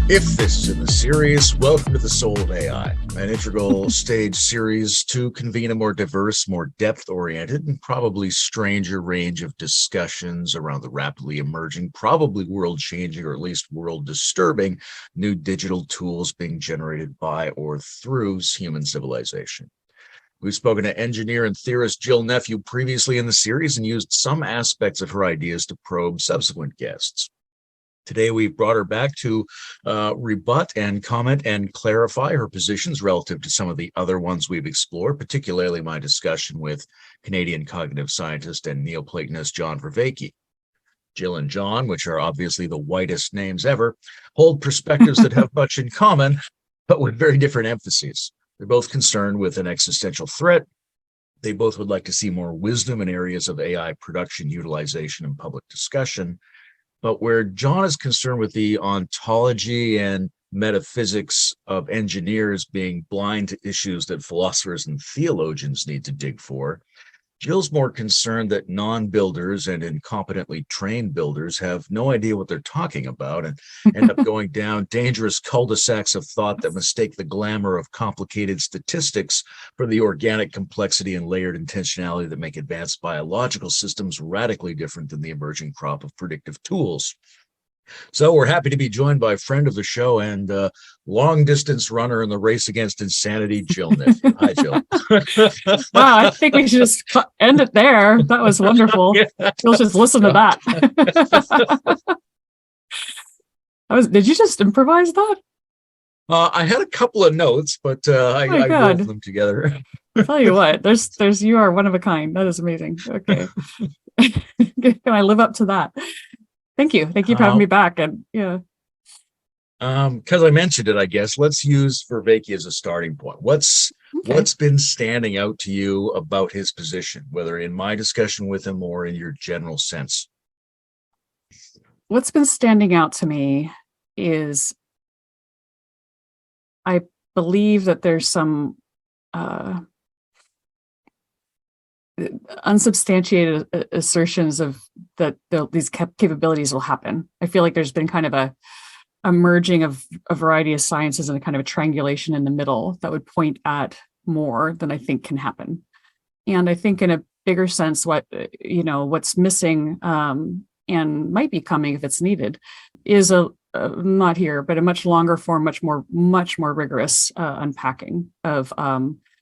If this is in the series, welcome to the Soul of AI, an integral stage series to convene a more diverse, more depth-oriented, and probably stranger range of discussions around the rapidly emerging, probably world-changing, or at least world-disturbing new digital tools being generated by or through human civilization. We've spoken to engineer and theorist Jill Nephew previously in the series and used some aspects of her ideas to probe subsequent guests. Today, we've brought her back to rebut and comment and clarify her positions relative to some of the other ones we've explored, particularly my discussion with Canadian cognitive scientist and Neoplatonist John Vervaeke. Jill and John, which are obviously the whitest names ever, hold perspectives that have much in common, but with very different emphases. They're both concerned with an existential threat. They both would like to see more wisdom in areas of AI production, utilization, and public discussion. But where John is concerned with the ontology and metaphysics of engineers being blind to issues that philosophers and theologians need to dig for, Jill's more concerned that non-builders and incompetently trained builders have no idea what they're talking about and end up going down dangerous cul-de-sacs of thought that mistake the glamour of complicated statistics for the organic complexity and layered intentionality that make advanced biological systems radically different than the emerging crop of predictive tools. So we're happy to be joined by a friend of the show and long-distance runner in the race against insanity, Jill Nephew. Hi, Jill. Wow, I think we should just end it there. That was wonderful. We'll just listen to that. Did you just improvise that? I had a couple of notes, but I rolled them together. I'll tell you what, there's you are one of a kind. That is amazing. Okay. Can I live up to that? Thank you for having me back. And yeah. Because I mentioned it, I guess, let's use Vervaeke as a starting point. What's been standing out to you about his position, whether in my discussion with him or in your general sense? What's been standing out to me is I believe that there's some unsubstantiated assertions of that these capabilities will happen. I feel like there's been kind of a merging of a variety of sciences and a kind of a triangulation in the middle that would point at more than I think can happen. And I think in a bigger sense, what's missing and might be coming if it's needed is not here, but a much longer form, much more rigorous unpacking of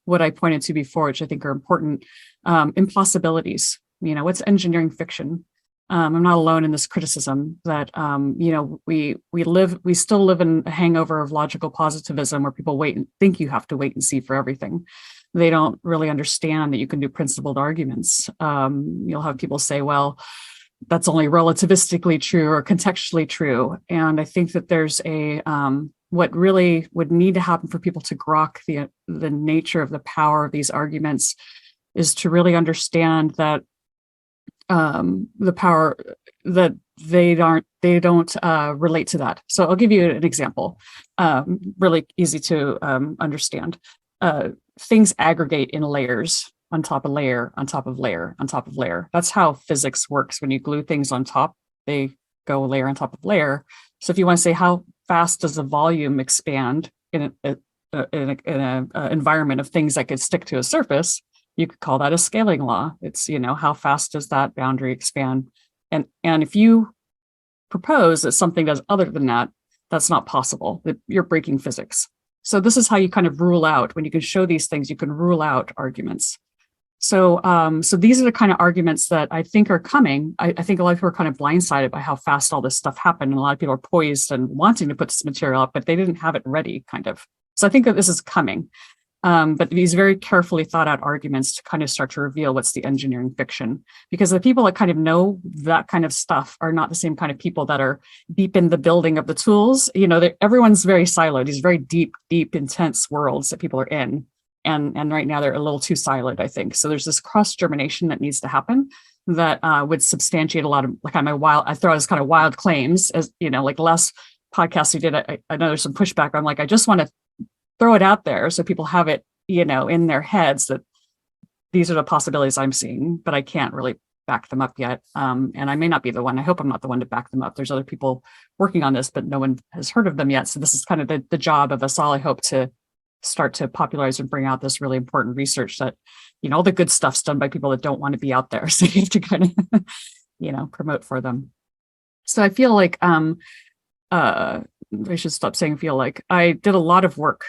what I pointed to before, which I think are important. Impossibilities. What's engineering fiction? I'm not alone in this criticism that we still live in a hangover of logical positivism where people wait and think you have to wait and see for everything. They don't really understand that you can do principled arguments. You'll have people say, well, that's only relativistically true or contextually true. And I think that there's what really would need to happen for people to grok the nature of the power of these arguments is to really understand that the power that they don't relate to that. So I'll give you an example, really easy to understand. Things aggregate in layers on top of layer, on top of layer, on top of layer. That's how physics works. When you glue things on top, they go layer on top of layer. So if you want to say how fast does the volume expand in an environment of things that could stick to a surface, you could call that a scaling law. It's, how fast does that boundary expand? And if you propose that something does other than that, that's not possible. That you're breaking physics. So this is how you kind of rule out, when you can show these things, you can rule out arguments. So these are the kind of arguments that I think are coming. I think a lot of people are kind of blindsided by how fast all this stuff happened. And a lot of people are poised and wanting to put this material up, but they didn't have it ready, kind of. So I think that this is coming. But these very carefully thought out arguments to kind of start to reveal what's the engineering fiction, because the people that kind of know that kind of stuff are not the same kind of people that are deep in the building of the tools. Everyone's very siloed. These very deep, intense worlds that people are in. And right now they're a little too siloed, I think. So there's this cross germination that needs to happen that would substantiate a lot of I throw out this kind of wild claims, as like the last podcast we did. I know there's some pushback. I'm like, I just want to throw it out there so people have it, in their heads that these are the possibilities I'm seeing, but I can't really back them up yet. And I may not be the one. I hope I'm not the one to back them up. There's other people working on this, but no one has heard of them yet. So this is kind of the job of us all, I hope, to start to popularize and bring out this really important research that, all the good stuff's done by people that don't want to be out there. So you have to kind of, promote for them. So I feel like I should stop saying feel like. I did a lot of work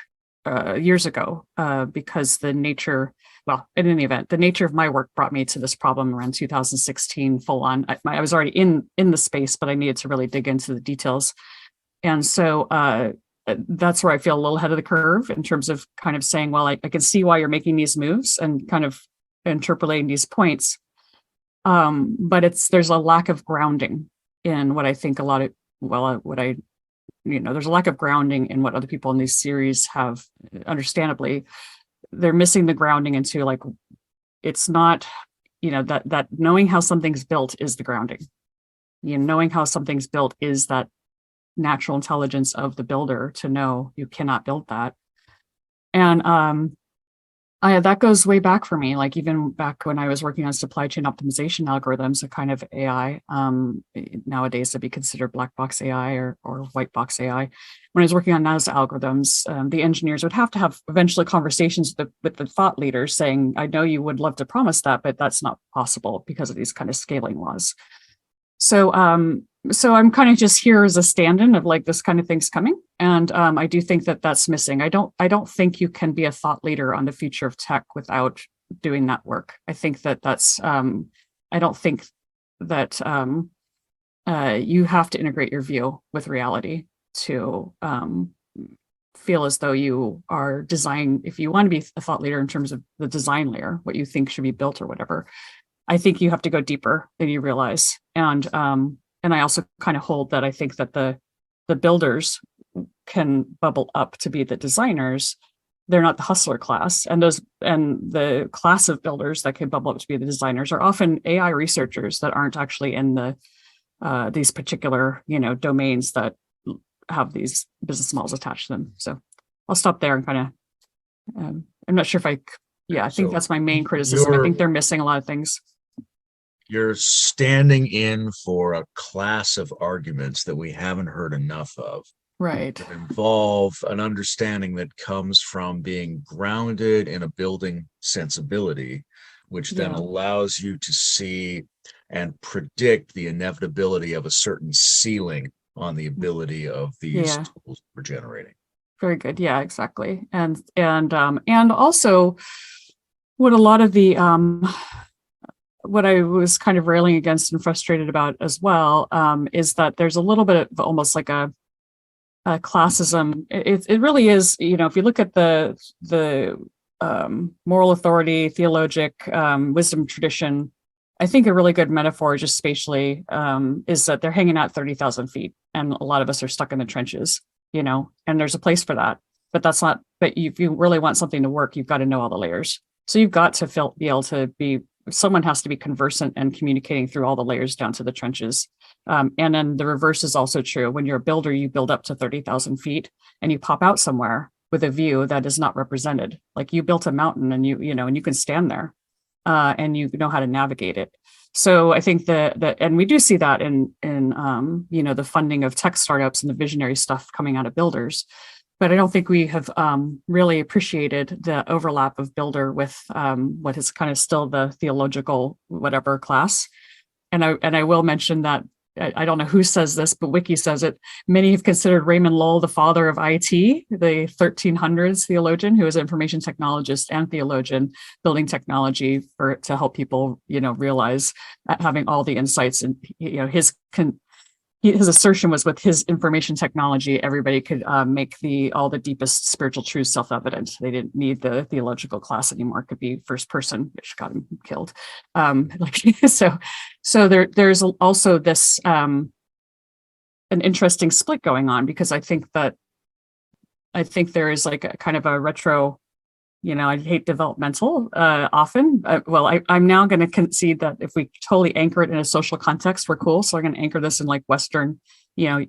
years ago because in any event, the nature of my work brought me to this problem around 2016 full on. I was already in the space, but I needed to really dig into the details. And so that's where I feel a little ahead of the curve in terms of kind of saying, well, I can see why you're making these moves and kind of interpolating these points. But there's a lack of grounding in what I think there's a lack of grounding in what other people in these series have. Understandably, they're missing the grounding into like, it's not, that knowing how something's built is the grounding. Knowing how something's built is that natural intelligence of the builder to know you cannot build that. And that goes way back for me, like even back when I was working on supply chain optimization algorithms, a kind of AI. Nowadays it'd be considered black box AI or white box AI. When I was working on those algorithms, the engineers would have to have eventually conversations with the thought leaders saying, I know you would love to promise that, but that's not possible because of these kind of scaling laws. So I'm kind of just here as a stand-in of like this kind of thing's coming. And I do think that that's missing. I don't think you can be a thought leader on the future of tech without doing that work. I think that's, I don't think that you have to integrate your view with reality to feel as though you are if you want to be a thought leader in terms of the design layer, what you think should be built or whatever. I think you have to go deeper than you realize. And I also kind of hold that I think that the builders can bubble up to be the designers. They're not the hustler class. And the class of builders that can bubble up to be the designers are often AI researchers that aren't actually in these particular, domains that have these business models attached to them. So I'll stop there and kind of, I'm not sure if I think that's my main criticism. I think they're missing a lot of things. You're standing in for a class of arguments that we haven't heard enough of. Right. That involve an understanding that comes from being grounded in a building sensibility, which then allows you to see and predict the inevitability of a certain ceiling on the ability of these tools we're generating. Very good. Yeah, exactly. And also what a lot of the what I was kind of railing against and frustrated about as well is that there's a little bit of almost like a classism. It really is, if you look at the moral authority, theologic wisdom tradition, I think a really good metaphor just spatially is that they're hanging out 30,000 feet and a lot of us are stuck in the trenches, and there's a place for that, but if you really want something to work, you've got to know all the layers. So you've got to be able to someone has to be conversant and communicating through all the layers down to the trenches. And then the reverse is also true. When you're a builder, you build up to 30,000 feet and you pop out somewhere with a view that is not represented. Like you built a mountain and you can stand there and you know how to navigate it. So I think that and we do see that in the funding of tech startups and the visionary stuff coming out of builders. But I don't think we have really appreciated the overlap of builder with what is kind of still the theological whatever class. And I will mention that I don't know who says this, but Wiki says it. Many have considered Raymond Lull the father of IT, the 1300s theologian who was an information technologist and theologian, building technology to help people realize having all the insights and his assertion was with his information technology, everybody could make all the deepest spiritual truths self-evident. They didn't need the theological class anymore. It could be first person, which got him killed. So there's also this an interesting split going on because I think there is like a kind of a retro. I hate developmental often. I'm now going to concede that if we totally anchor it in a social context, we're cool. So I'm going to anchor this in like Western, I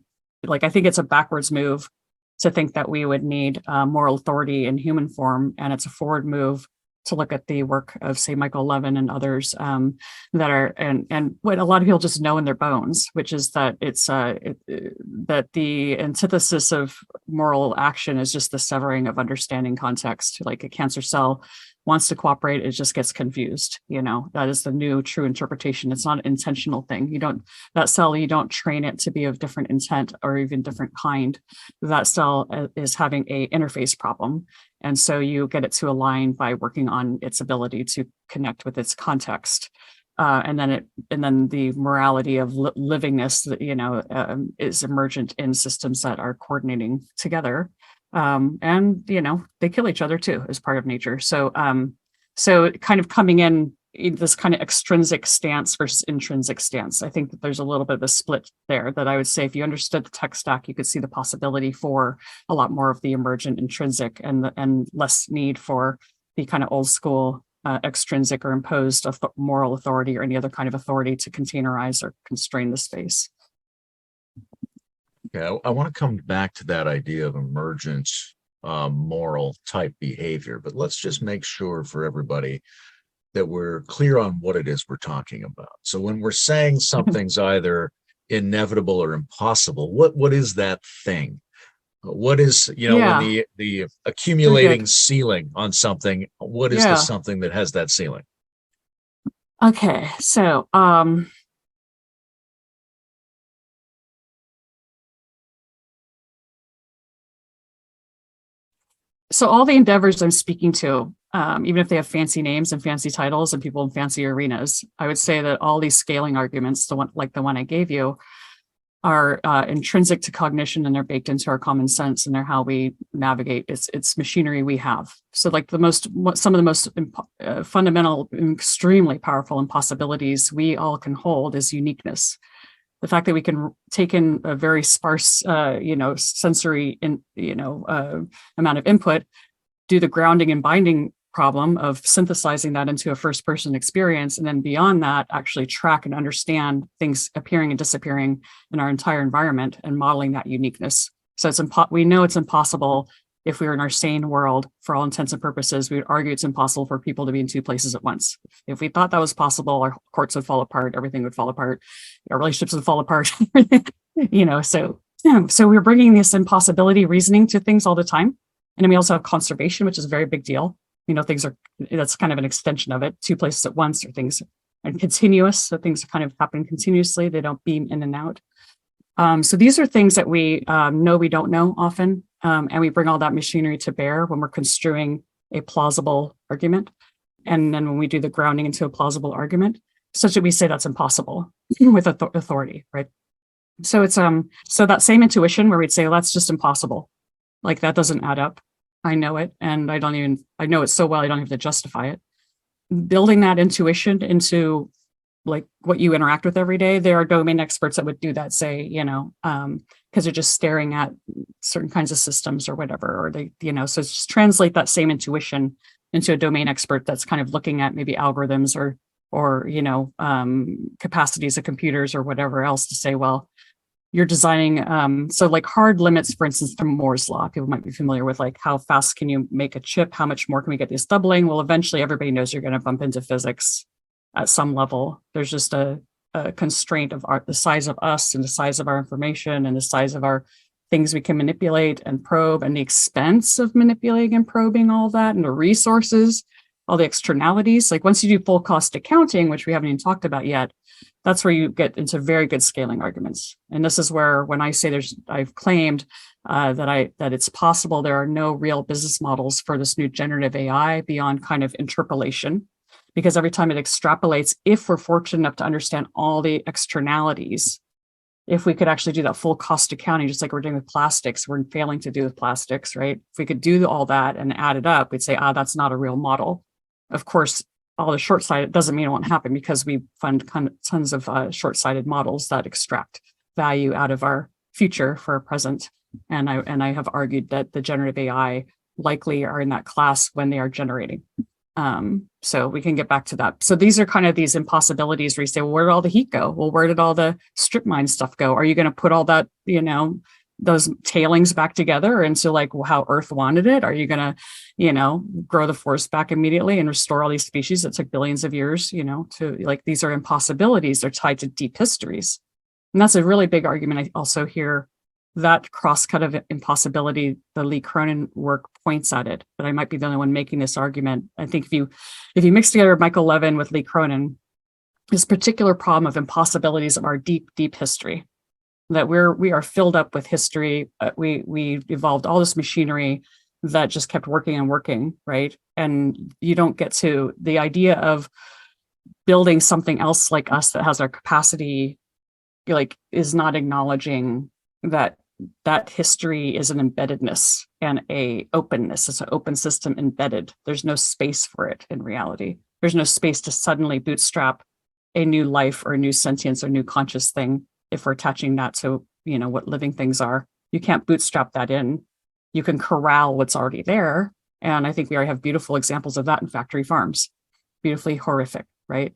think it's a backwards move to think that we would need moral authority in human form. And it's a forward move to look at the work of, say, Michael Levin and others, that are, and what a lot of people just know in their bones, which is that that the antithesis of moral action is just the severing of understanding context. Like a cancer cell wants to cooperate, it just gets confused. That is the new true interpretation. It's not an intentional thing. That cell, you don't train it to be of different intent or even different kind. That cell is having a interface problem. And so you get it to align by working on its ability to connect with its context. And then the morality of livingness, is emergent in systems that are coordinating together. And they kill each other too as part of nature. So kind of coming in this kind of extrinsic stance versus intrinsic stance. I think that there's a little bit of a split there that I would say if you understood the tech stack, you could see the possibility for a lot more of the emergent intrinsic and less need for the kind of old school extrinsic or imposed moral authority or any other kind of authority to containerize or constrain the space. Yeah, I want to come back to that idea of emergent moral type behavior, but let's just make sure for everybody that we're clear on what it is we're talking about. So when we're saying something's either inevitable or impossible, what is that thing? What is, when the accumulating ceiling on something, what is the something that has that ceiling? Okay, so all the endeavors I'm speaking to, even if they have fancy names and fancy titles and people in fancy arenas, I would say that all these scaling arguments, the one I gave you, are intrinsic to cognition, and they're baked into our common sense, and they're how we navigate. It's machinery we have. So like some of the most fundamental, extremely powerful impossibilities we all can hold is uniqueness. The fact that we can take in a very sparse, sensory, amount of input, do the grounding and binding problem of synthesizing that into a first-person experience, and then beyond that, actually track and understand things appearing and disappearing in our entire environment and modeling that uniqueness. So we know it's impossible if we were in our sane world. For all intents and purposes, we would argue it's impossible for people to be in two places at once. If we thought that was possible, our courts would fall apart, everything would fall apart, our relationships would fall apart. So we're bringing this impossibility reasoning to things all the time. And then we also have conservation, which is a very big deal. That's kind of an extension of it. Two places at once, or things are continuous. So things kind of happen continuously. They don't beam in and out. So these are things that we know we don't know often. And we bring all that machinery to bear when we're construing a plausible argument. And then when we do the grounding into a plausible argument, such that we say that's impossible with authority, right? So it's so that same intuition where we'd say, well, that's just impossible. Like that doesn't add up. I know it, and I know it so well, I don't have to justify it. Building that intuition into like what you interact with every day, there are domain experts that would do that, say, because they're just staring at certain kinds of systems or whatever, or so just translate that same intuition into a domain expert that's kind of looking at maybe algorithms or capacities of computers or whatever else, to say, well, you're designing, so like hard limits, for instance, from Moore's law. People might be familiar with like how fast can you make a chip? How much more can we get this doubling? Well, eventually everybody knows you're going to bump into physics at some level. There's just a constraint of the size of us and the size of our information and the size of our things we can manipulate and probe, and the expense of manipulating and probing all that, and the resources, all the externalities. Like once you do full cost accounting, which we haven't even talked about yet, that's where you get into very good scaling arguments. And this is where, when I say I've claimed that it's possible there are no real business models for this new generative AI beyond kind of interpolation, because every time it extrapolates, if we're fortunate enough to understand all the externalities, if we could actually do that full cost accounting, just like we're doing with plastics, we're failing to do with plastics, right? If we could do all that and add it up, we'd say, that's not a real model. Of course, all the short-sighted doesn't mean it won't happen, because we fund tons of short-sighted models that extract value out of our future for our present. And I have argued that the generative AI likely are in that class when they are generating. So we can get back to that. So these are kind of these impossibilities where you say, well, where did all the heat go? Well, where did all the strip mine stuff go? Are you going to put all that, those tailings back together into like how Earth wanted it? Are you going to, grow the forest back immediately and restore all these species that took billions of years, to like, these are impossibilities. They're tied to deep histories. And that's a really big argument. I also hear that crosscut of impossibility, the Lee Cronin work points at it, but I might be the only one making this argument. I think if you mix together Michael Levin with Lee Cronin, this particular problem of impossibilities of our deep, deep history, that we are filled up with history. We evolved all this machinery that just kept working and working, right? And you don't get to the idea of building something else like us that has our capacity, like, is not acknowledging that history is an embeddedness and a openness. It's an open system embedded. There's no space for it in reality. There's no space to suddenly bootstrap a new life or a new sentience or new conscious thing. If we're attaching that to, what living things are, you can't bootstrap that in. You can corral what's already there. And I think we already have beautiful examples of that in factory farms, beautifully horrific, right?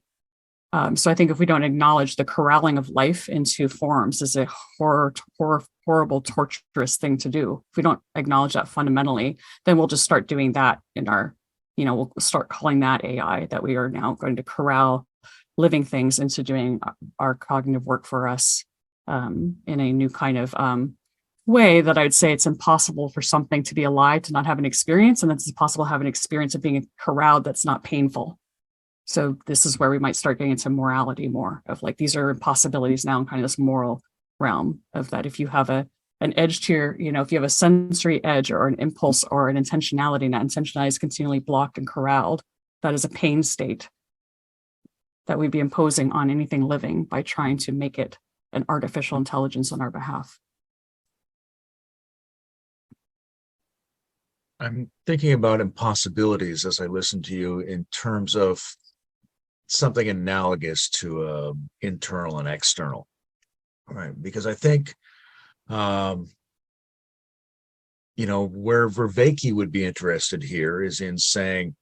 So I think if we don't acknowledge the corralling of life into forms is a horrible, torturous thing to do. If we don't acknowledge that fundamentally, then we'll just start doing that in our, we'll start calling that AI, that we are now going to corral living things into doing our cognitive work for us in a new kind of way that I would say it's impossible for something to be alive, to not have an experience, and it's impossible to have an experience of being corralled that's not painful. So this is where we might start getting into morality more of like, these are impossibilities now in kind of this moral realm of that. If you have an edge to your, if you have a sensory edge or an impulse or an intentionality, and that intentionality is continually blocked and corralled, that is a pain state that we'd be imposing on anything living by trying to make it an artificial intelligence on our behalf. I'm thinking about impossibilities as I listen to you in terms of something analogous to internal and external, right? Because I think, where Vervaeke would be interested here is in saying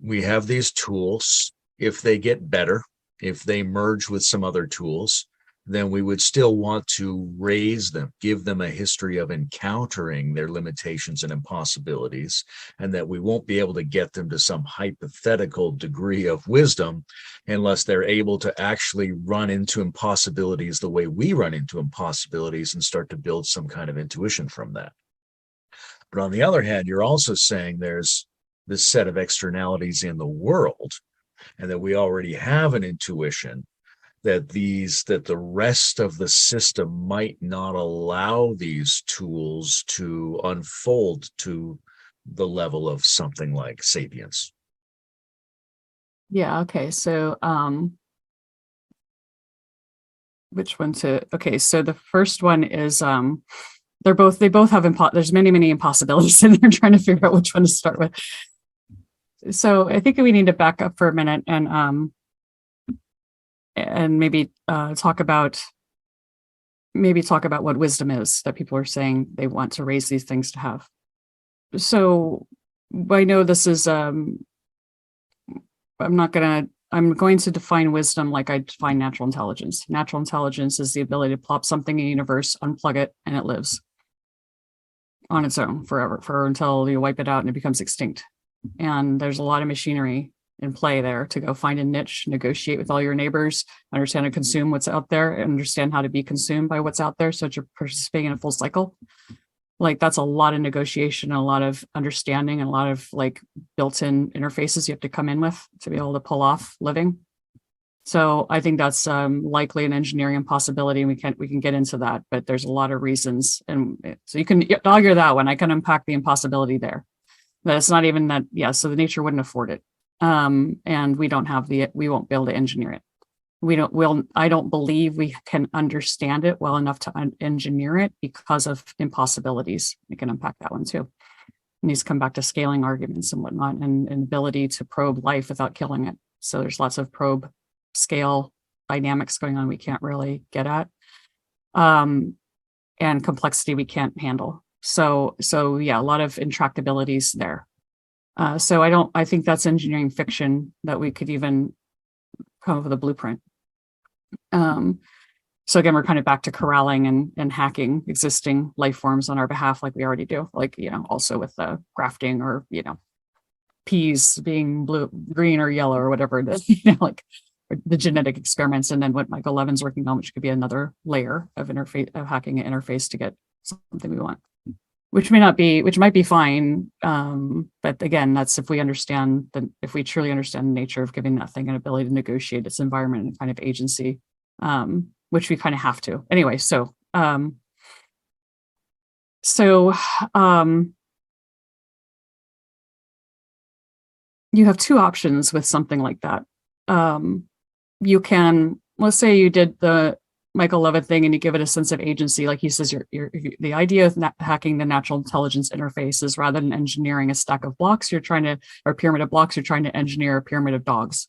we have these tools. If they get better, if they merge with some other tools, then we would still want to raise them, give them a history of encountering their limitations and impossibilities, and that we won't be able to get them to some hypothetical degree of wisdom unless they're able to actually run into impossibilities the way we run into impossibilities and start to build some kind of intuition from that. But on the other hand, you're also saying there's this set of externalities in the world, and that we already have an intuition that the rest of the system might not allow these tools to unfold to the level of something like sapience. Yeah. Okay. So, which one to? Okay. So the first one is they both have there's many impossibilities, and they're trying to figure out which one to start with. So I think we need to back up for a minute and maybe talk about what wisdom is that people are saying they want to raise these things to have. So I know this is I'm going to define wisdom like I define natural intelligence. Natural intelligence is the ability to plop something in the universe, unplug it, and it lives on its own forever, until you wipe it out and it becomes extinct. And there's a lot of machinery in play there to go find a niche, negotiate with all your neighbors, understand and consume what's out there, understand how to be consumed by what's out there, so that you're participating in a full cycle. Like, that's a lot of negotiation and a lot of understanding and a lot of like built-in interfaces you have to come in with to be able to pull off living. So I think that's likely an engineering impossibility, and we can get into that, but there's a lot of reasons, and so you can argue that one. I can unpack the impossibility there. But it's not even that, so the nature wouldn't afford it. And we won't be able to engineer it. I don't believe we can understand it well enough to engineer it because of impossibilities. We can unpack that one too. It needs to come back to scaling arguments and whatnot, and ability to probe life without killing it. So there's lots of probe scale dynamics going on we can't really get at. And complexity we can't handle. So yeah, a lot of intractabilities there. So I think that's engineering fiction that we could even come up with a blueprint. So again, we're kind of back to corralling and hacking existing life forms on our behalf, like we already do, like, also with the grafting, or, peas being blue, green, or yellow, or whatever it is, like the genetic experiments. And then what Michael Levin's working on, which could be another layer of interface, of hacking an interface to get something we want, which might be fine. But again, that's if we truly understand the nature of giving that thing an ability to negotiate its environment and kind of agency, which we kind of have to anyway. You have two options with something like that. You can, let's say you did the Michael Levitt thing and you give it a sense of agency. Like he says, the idea of hacking the natural intelligence interface is, rather than engineering a stack of blocks, or a pyramid of blocks, you're trying to engineer a pyramid of dogs.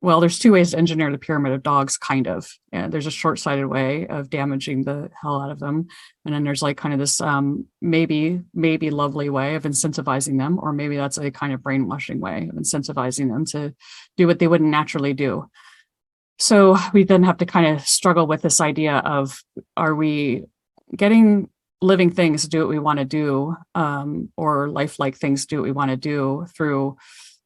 Well, there's two ways to engineer the pyramid of dogs, kind of. And there's a short-sighted way of damaging the hell out of them. And then there's like kind of this maybe lovely way of incentivizing them, or maybe that's a kind of brainwashing way of incentivizing them to do what they wouldn't naturally do. So we then have to kind of struggle with this idea of, are we getting living things to do what we want to do, or lifelike things to do what we want to do through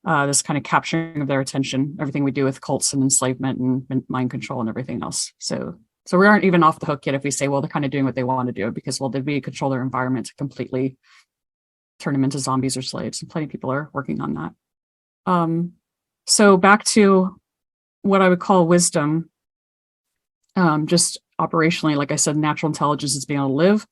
this kind of capturing of their attention, everything we do with cults and enslavement and mind control and everything else. So we aren't even off the hook yet if we say, well, they're kind of doing what they want to do, because, well, did we control their environment to completely turn them into zombies or slaves? And plenty of people are working on that. So back to what I would call wisdom, just operationally, like I said, natural intelligence is being able to live.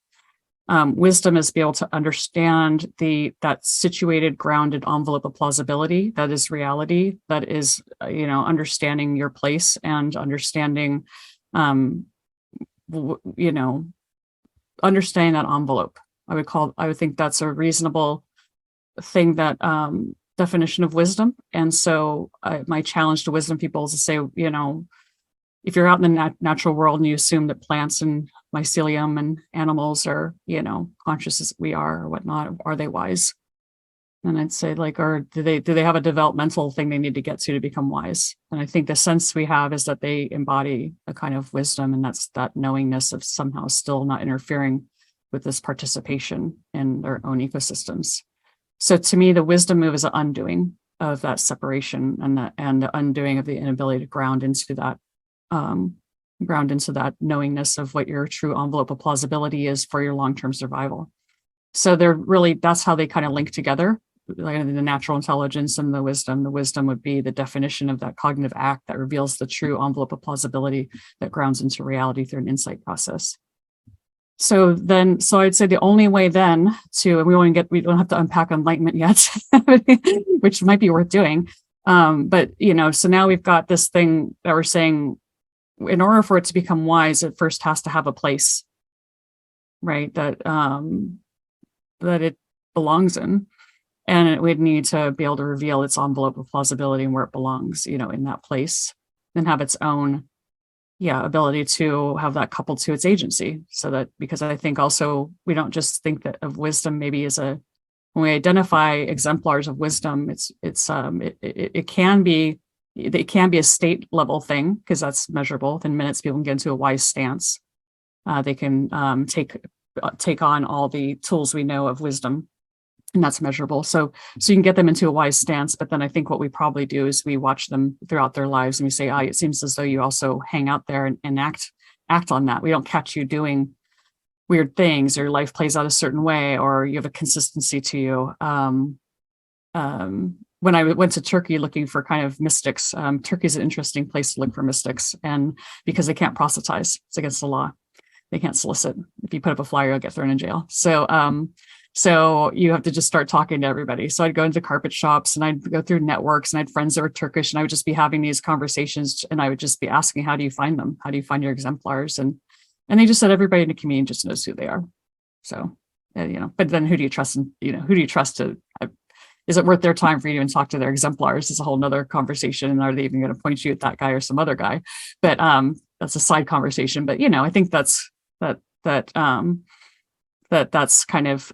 Wisdom is be able to understand that situated, grounded envelope of plausibility that is reality, that is, understanding your place and understanding, understanding that envelope. I would think that's a reasonable thing, that definition of wisdom. And so my challenge to wisdom people is to say, if you're out in the natural world and you assume that plants and mycelium and animals are, conscious as we are or whatnot, are they wise? And I'd say, like, or do they have a developmental thing they need to get to become wise? And I think the sense we have is that they embody a kind of wisdom, and that's that knowingness of somehow still not interfering with this participation in their own ecosystems. So to me, the wisdom move is an undoing of that separation, and the undoing of the inability to ground into that knowingness of what your true envelope of plausibility is for your long-term survival. So that's how they kind of link together, like the natural intelligence and the wisdom. The wisdom would be the definition of that cognitive act that reveals the true envelope of plausibility that grounds into reality through an insight process. So I'd say the only way then and we don't have to unpack enlightenment yet, which might be worth doing. But so now we've got this thing that we're saying, in order for it to become wise, it first has to have a place, right? That it belongs in, and it would need to be able to reveal its envelope of plausibility and where it belongs, in that place, and have its own, ability to have that coupled to its agency. So that, because I think also we don't just think that of wisdom maybe as when we identify exemplars of wisdom, it can be a state level thing, because that's measurable. Within minutes, people can get into a wise stance. They can take on all the tools we know of wisdom, and that's measurable. So you can get them into a wise stance. But then I think what we probably do is we watch them throughout their lives, and we say, it seems as though you also hang out there and act on that. We don't catch you doing weird things, or your life plays out a certain way, or you have a consistency to you. When I went to Turkey looking for kind of mystics, Turkey is an interesting place to look for mystics, and because they can't proselytize, it's against the law. They can't solicit. If you put up a flyer, you'll get thrown in jail. So you have to just start talking to everybody. So I'd go into carpet shops, and I'd go through networks, and I had friends that were Turkish, and I would just be having these conversations, and I would just be asking, how do you find them? How do you find your exemplars? And they just said, everybody in the community just knows who they are. So, but then who do you trust? And, who do you trust to, is it worth their time for you to even talk to their exemplars? Is a whole nother conversation. And are they even going to point you at that guy or some other guy? But that's a side conversation. But, I think that's that's kind of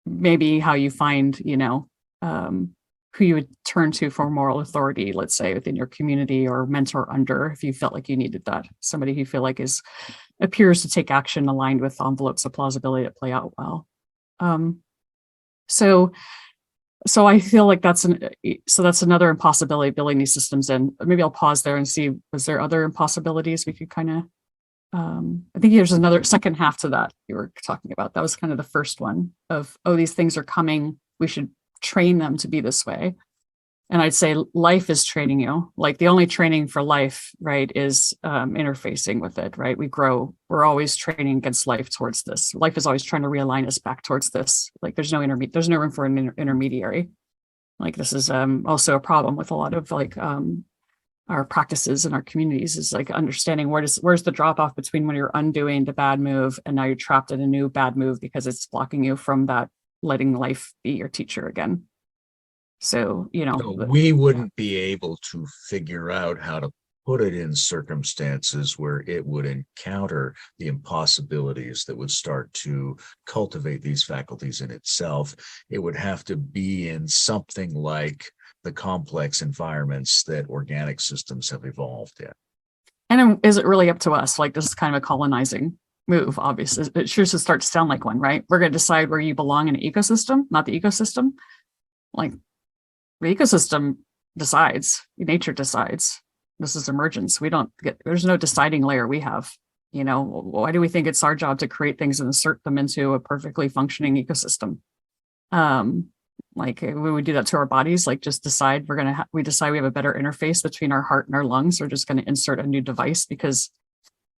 maybe how you find, who you would turn to for moral authority, let's say within your community, or mentor under, if you felt like you needed that. Somebody who you feel like appears to take action aligned with envelopes of plausibility that play out well. So I feel like that's another impossibility, building these systems in. Maybe I'll pause there and see, was there other impossibilities we could kind of, I think there's another second half to that you were talking about. That was kind of the first one of, oh, these things are coming, we should train them to be this way. And I'd say life is training you. Like the only training for life, right, is interfacing with it, right? We grow, we're always training against life towards this. Life is always trying to realign us back towards this. Like there's no room for an intermediary. Like this is also a problem with a lot of like our practices in our communities, is like understanding where's the drop off between when you're undoing the bad move and now you're trapped in a new bad move because it's blocking you from that letting life be your teacher again. So, we wouldn't be able to figure out how to put it in circumstances where it would encounter the impossibilities that would start to cultivate these faculties in itself. It would have to be in something like the complex environments that organic systems have evolved in. And is it really up to us? Like this is kind of a colonizing move, obviously. It sure should start to sound like one, right? We're going to decide where you belong in an ecosystem, not the ecosystem. Like the ecosystem decides, nature decides. This is emergence. There's no deciding layer we have. Why do we think it's our job to create things and insert them into a perfectly functioning ecosystem? Like when we do that to our bodies, like just decide we decide we have a better interface between our heart and our lungs. We're just going to insert a new device because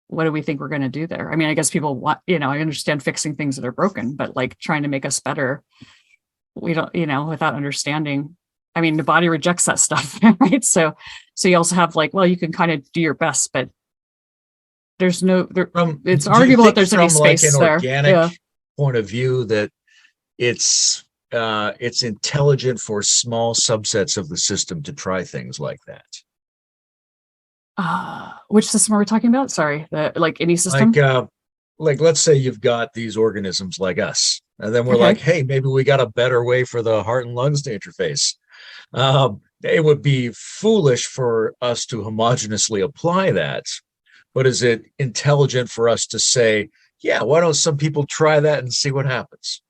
what do we think we're going to do there? I mean, I guess people want, I understand fixing things that are broken, but like trying to make us better, we don't, without understanding. I mean, the body rejects that stuff, right? So you also have like, well, you can kind of do your best, but there's it's arguable that there's any space like an there. Organic point of view that it's intelligent for small subsets of the system to try things like that. Which system are we talking about? Sorry, like any system? Like let's say you've got these organisms like us, and then we're like, hey, maybe we got a better way for the heart and lungs to interface. It would be foolish for us to homogenously apply that, but is it intelligent for us to say, yeah, why don't some people try that and see what happens?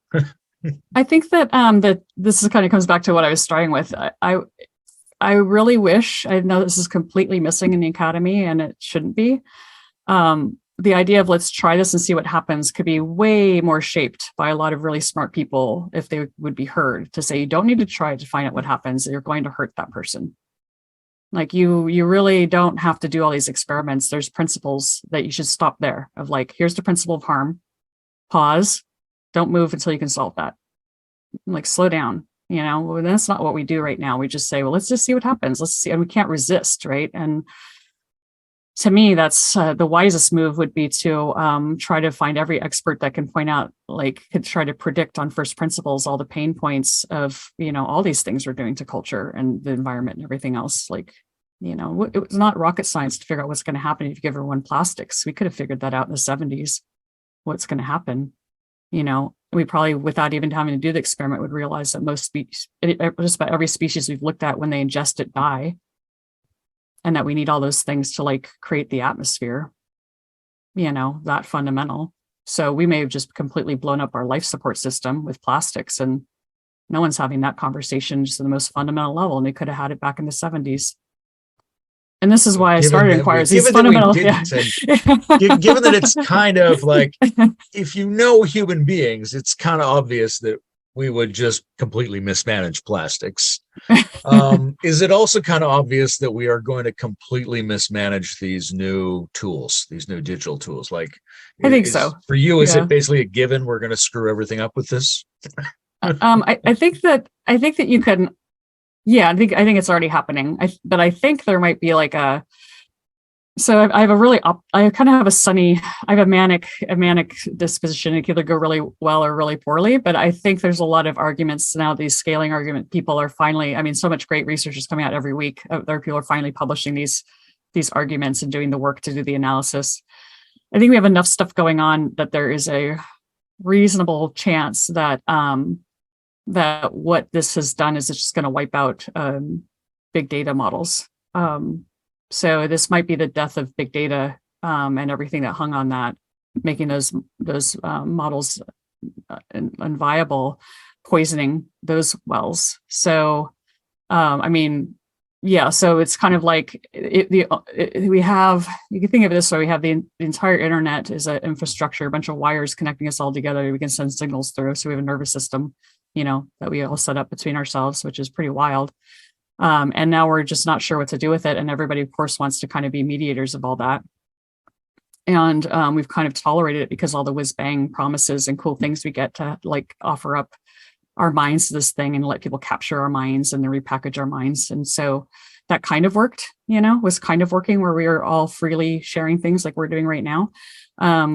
I think that that this is kind of comes back to what I was starting with. I really wish, I know this is completely missing in the academy and it shouldn't be. The idea of let's try this and see what happens could be way more shaped by a lot of really smart people if they would be heard to say, you don't need to try to find out what happens. You're going to hurt that person. Like you really don't have to do all these experiments. There's principles that you should stop there of like, here's the principle of harm, pause, don't move until you can solve that. Like slow down, that's not what we do right now. We just say, well, let's just see what happens. Let's see. And we can't resist. Right. And to me, that's the wisest move would be to try to find every expert that can point out, like could try to predict on first principles, all the pain points of, all these things we're doing to culture and the environment and everything else. Like, it was not rocket science to figure out what's going to happen if you give everyone plastics. We could have figured that out in the 70s, what's going to happen. We probably, without even having to do the experiment, would realize that most species, just about every species we've looked at, when they ingest it, die. And that we need all those things to like create the atmosphere, that fundamental. So we may have just completely blown up our life support system with plastics, and no one's having that conversation just at the most fundamental level. And they could have had it back in the 70s. And this is why I started Inquires. These fundamental, given that it's kind of like, if human beings, it's kind of obvious that we would just completely mismanage plastics. Is it also kind of obvious that we are going to completely mismanage these new tools, these new digital tools? Like, I think so. For you, is it basically a given we're going to screw everything up with this? I think that you can. Yeah, I think it's already happening. But I think there might be like so I have I kind of have I have a manic disposition. It can either go really well or really poorly, but I think there's a lot of arguments now. These scaling argument people are finally, so much great research is coming out every week. There people are finally publishing these arguments and doing the work to do the analysis. I think we have enough stuff going on that there is a reasonable chance that that what this has done is it's just going to wipe out big data models. So this might be the death of big data and everything that hung on that, making those models unviable, poisoning those wells. So, I mean, yeah, so it's kind of like we have, you can think of it this way, we have the entire internet is an infrastructure, a bunch of wires connecting us all together. We can send signals through. So we have a nervous system, that we all set up between ourselves, which is pretty wild. And now we're just not sure what to do with it. And everybody, of course, wants to kind of be mediators of all that. And we've kind of tolerated it because all the whiz bang promises and cool things we get to like offer up our minds to this thing and let people capture our minds and then repackage our minds. And so that kind of worked, was kind of working where we are all freely sharing things like we're doing right now,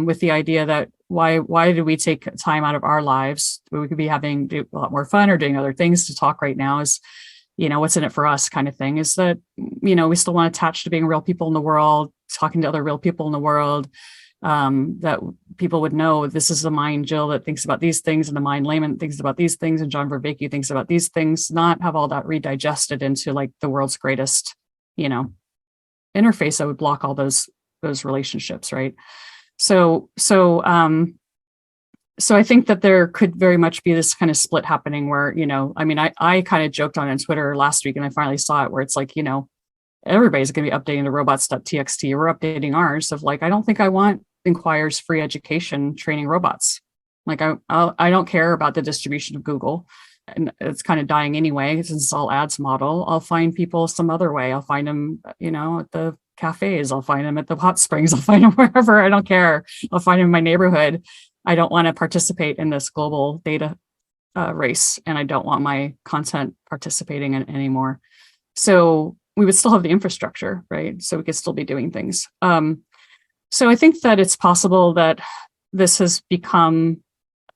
with the idea that why do we take time out of our lives where we could be do a lot more fun or doing other things to talk right now is, what's in it for us kind of thing is that, we still want to attach to being real people in the world, talking to other real people in the world, that people would know this is the mind Jill that thinks about these things and the mind Layman thinks about these things and John Vervaeke thinks about these things, not have all that redigested into like the world's greatest, interface that would block all those relationships, right? So I think that there could very much be this kind of split happening where, I kind of joked on Twitter last week and I finally saw it where it's like, everybody's going to be updating the robots.txt. We're updating ours of like, I don't think I want Inquire's free education training robots. Like I don't care about the distribution of Google, and it's kind of dying anyway since it's all ads model. I'll find people some other way. I'll find them, at the cafes. I'll find them at the hot springs. I'll find them wherever. I don't care. I'll find them in my neighborhood. I don't want to participate in this global data race, and I don't want my content participating in it anymore. So we would still have the infrastructure, right? So we could still be doing things. So I think that it's possible that this has become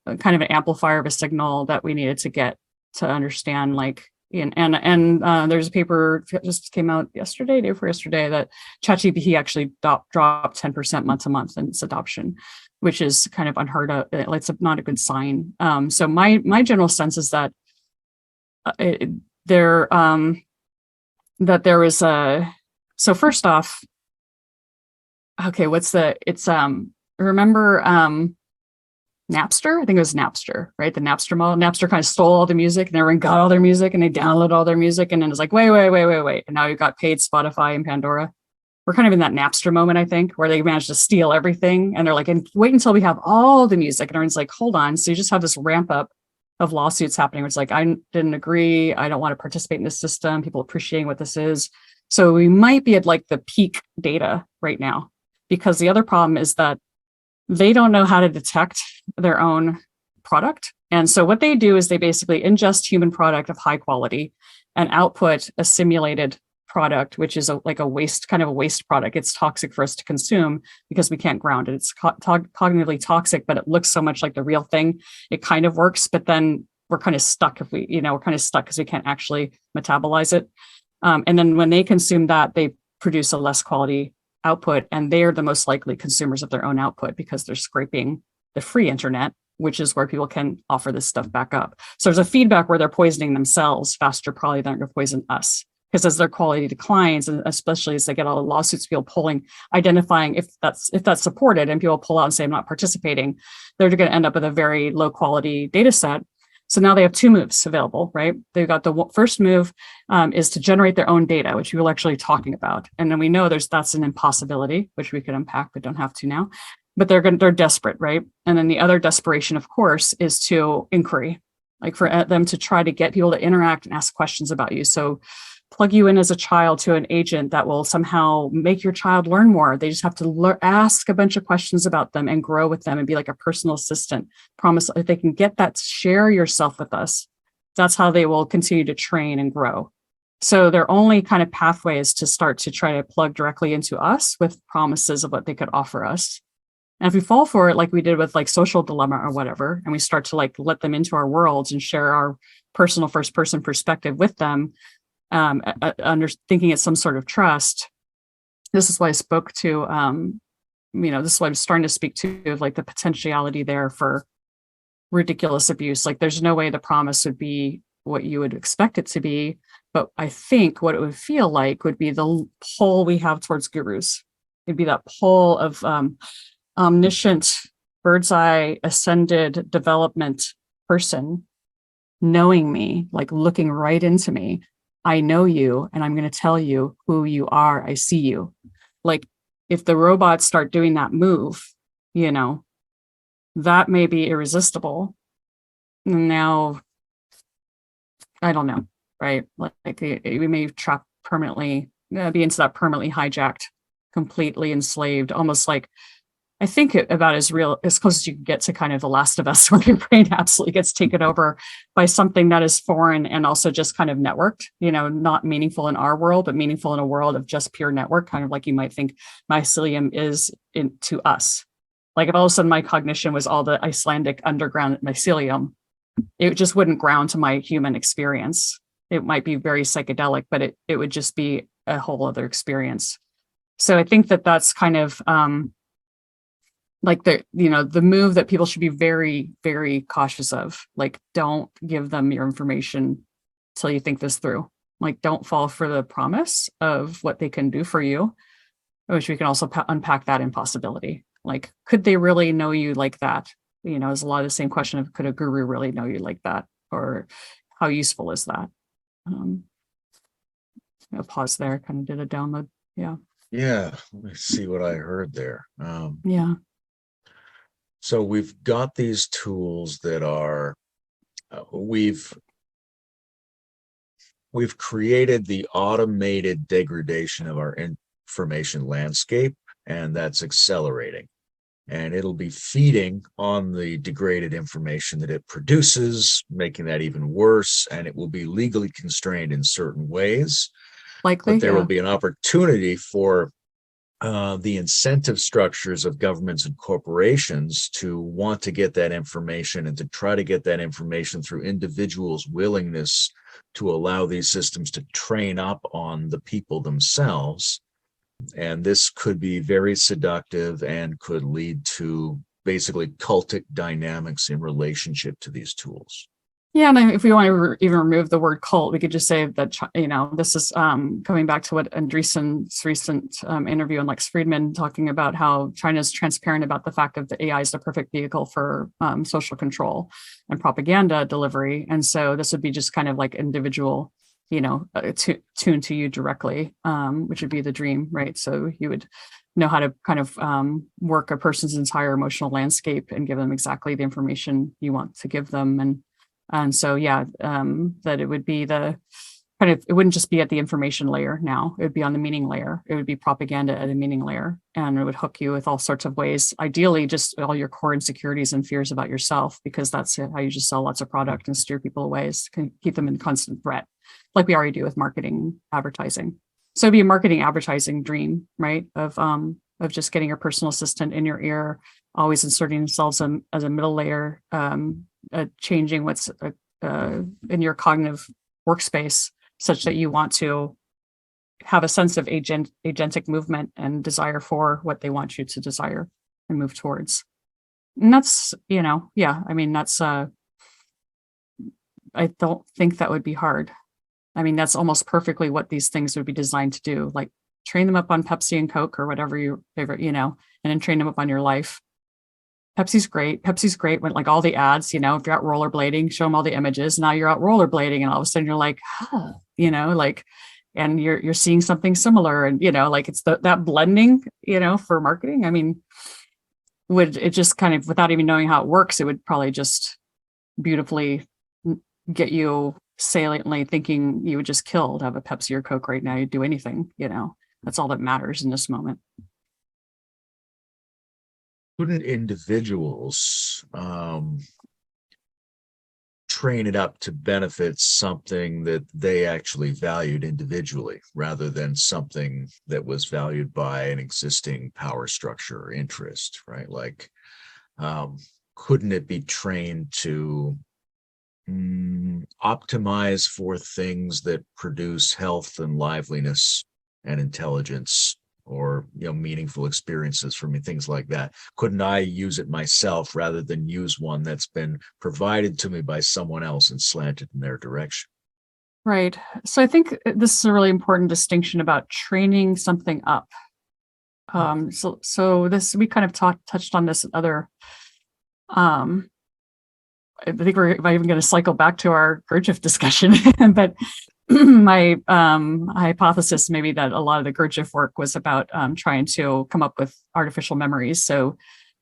a kind of an amplifier of a signal that we needed to get to understand, like, and there's a paper that just came out day before yesterday, that ChatGPT actually dropped 10% month to month in its adoption, which is kind of unheard of. It's not a good sign. So my general sense is that there was so first off, okay, remember Napster? I think it was Napster, right? The Napster model. Napster kind of stole all the music and everyone got all their music and they downloaded all their music. And then it's like, wait. And now you've got paid Spotify and Pandora. We're kind of in that Napster moment, I think, where they managed to steal everything. And they're like, and wait until we have all the music. And everyone's like, hold on. So you just have this ramp up of lawsuits happening, where it's like, I didn't agree. I don't want to participate in this system. People appreciating what this is. So we might be at like the peak data right now, because the other problem is that they don't know how to detect their own product. And so what they do is they basically ingest human product of high quality and output a simulated product, which is like a waste product. It's toxic for us to consume because we can't ground it. It's cognitively toxic, but it looks so much like the real thing. It kind of works, but then we're kind of stuck because we can't actually metabolize it. And then when they consume that, they produce a less quality output, and they are the most likely consumers of their own output because they're scraping the free internet, which is where people can offer this stuff back up. So there's a feedback where they're poisoning themselves faster probably than they're going to poison us, because as their quality declines, and especially as they get all the lawsuits, people identifying if that's supported, and people pull out and say, I'm not participating, they're going to end up with a very low quality data set. So now they have two moves available, right? They've got the first move is to generate their own data, which we were actually talking about. And then we know that's an impossibility, which we could unpack, but don't have to now. But they're desperate, right? And then the other desperation, of course, is to inquiry, like for them to try to get people to interact and ask questions about you. So plug you in as a child to an agent that will somehow make your child learn more. They just have to ask a bunch of questions about them and grow with them and be like a personal assistant. Promise if they can get that, share yourself with us, that's how they will continue to train and grow. So their only kind of pathway is to start to try to plug directly into us with promises of what they could offer us. And if we fall for it, like we did with like Social Dilemma or whatever, and we start to like let them into our worlds and share our personal first person perspective with them, thinking it's some sort of trust. This is why I spoke to, this is why I'm starting to speak to like the potentiality there for ridiculous abuse. Like there's no way the promise would be what you would expect it to be. But I think what it would feel like would be the pull we have towards gurus. It'd be that pull of omniscient, bird's eye, ascended development person knowing me, like looking right into me. I know you, and I'm going to tell you who you are. I see you. Like if the robots start doing that move, you know, that may be irresistible. Now, I don't know, right? Like we may trap permanently, be into that permanently hijacked, completely enslaved, almost like I think about as real as close as you can get to kind of The Last of Us, where your brain absolutely gets taken over by something that is foreign and also just kind of networked, you know, not meaningful in our world, but meaningful in a world of just pure network, kind of like you might think mycelium is to us. Like if all of a sudden my cognition was all the Icelandic underground mycelium, it just wouldn't ground to my human experience. It might be very psychedelic, but it would just be a whole other experience. So I think that that's kind of like the move that people should be very, very cautious of. Like, don't give them your information till you think this through. Like, don't fall for the promise of what they can do for you, which we can also unpack that impossibility. Like, could they really know you like that? You know, it's a lot of the same question of could a guru really know you like that? Or how useful is that? I'll pause there, kind of did a download. Yeah. Yeah, let me see what I heard there. Yeah. So we've got these tools that are we've created the automated degradation of our information landscape, and that's accelerating. And it'll be feeding on the degraded information that it produces, making that even worse. And it will be legally constrained in certain ways. Likely. But there Yeah. will be an opportunity for the incentive structures of governments and corporations to want to get that information and to try to get that information through individuals' willingness to allow these systems to train up on the people themselves. And this could be very seductive and could lead to basically cultic dynamics in relationship to these tools. Yeah, and if we want to even remove the word cult, we could just say that, you know, this is coming back to what Andreessen's recent interview on Lex Friedman, talking about how China is transparent about the fact that the AI is the perfect vehicle for social control and propaganda delivery. And so this would be just kind of like individual, you know, tuned to you directly, which would be the dream, right? So you would know how to kind of work a person's entire emotional landscape and give them exactly the information you want to give them. And so, yeah, that it would be the kind of, it wouldn't just be at the information layer now, it would be on the meaning layer. It would be propaganda at a meaning layer, and it would hook you with all sorts of ways, ideally just all your core insecurities and fears about yourself, because that's how you just sell lots of product and steer people away, is can keep them in constant threat, like we already do with marketing, advertising. So it'd be a marketing advertising dream, right? Of just getting your personal assistant in your ear, always inserting themselves as a middle layer, changing what's in your cognitive workspace such that you want to have a sense of agentic movement and desire for what they want you to desire and move towards. And that's, you know, yeah, I mean, that's, I don't think that would be hard. I mean, that's almost perfectly what these things would be designed to do. Like train them up on Pepsi and Coke or whatever your favorite, you know, and then train them up on your life. Pepsi's great. Pepsi's great when like all the ads, you know, if you're out rollerblading, show them all the images. Now you're out rollerblading and all of a sudden you're like, huh, you know, like, and you're seeing something similar. And, you know, like it's that blending, you know, for marketing. I mean, would it just kind of, without even knowing how it works, it would probably just beautifully get you saliently thinking you would just kill to have a Pepsi or Coke right now. You'd do anything, you know, that's all that matters in this moment. Couldn't individuals train it up to benefit something that they actually valued individually rather than something that was valued by an existing power structure or interest, right? Like, couldn't it be trained to optimize for things that produce health and liveliness and intelligence or meaningful experiences for me, things like that? Couldn't I use it myself rather than use one that's been provided to me by someone else and slanted in their direction? Right. So I think this is a really important distinction about training something up. So this, we kind of touched on this in other, um, I think we're even going to cycle back to our Gurdjieff discussion, but my hypothesis maybe that a lot of the Gurdjieff work was about trying to come up with artificial memories. So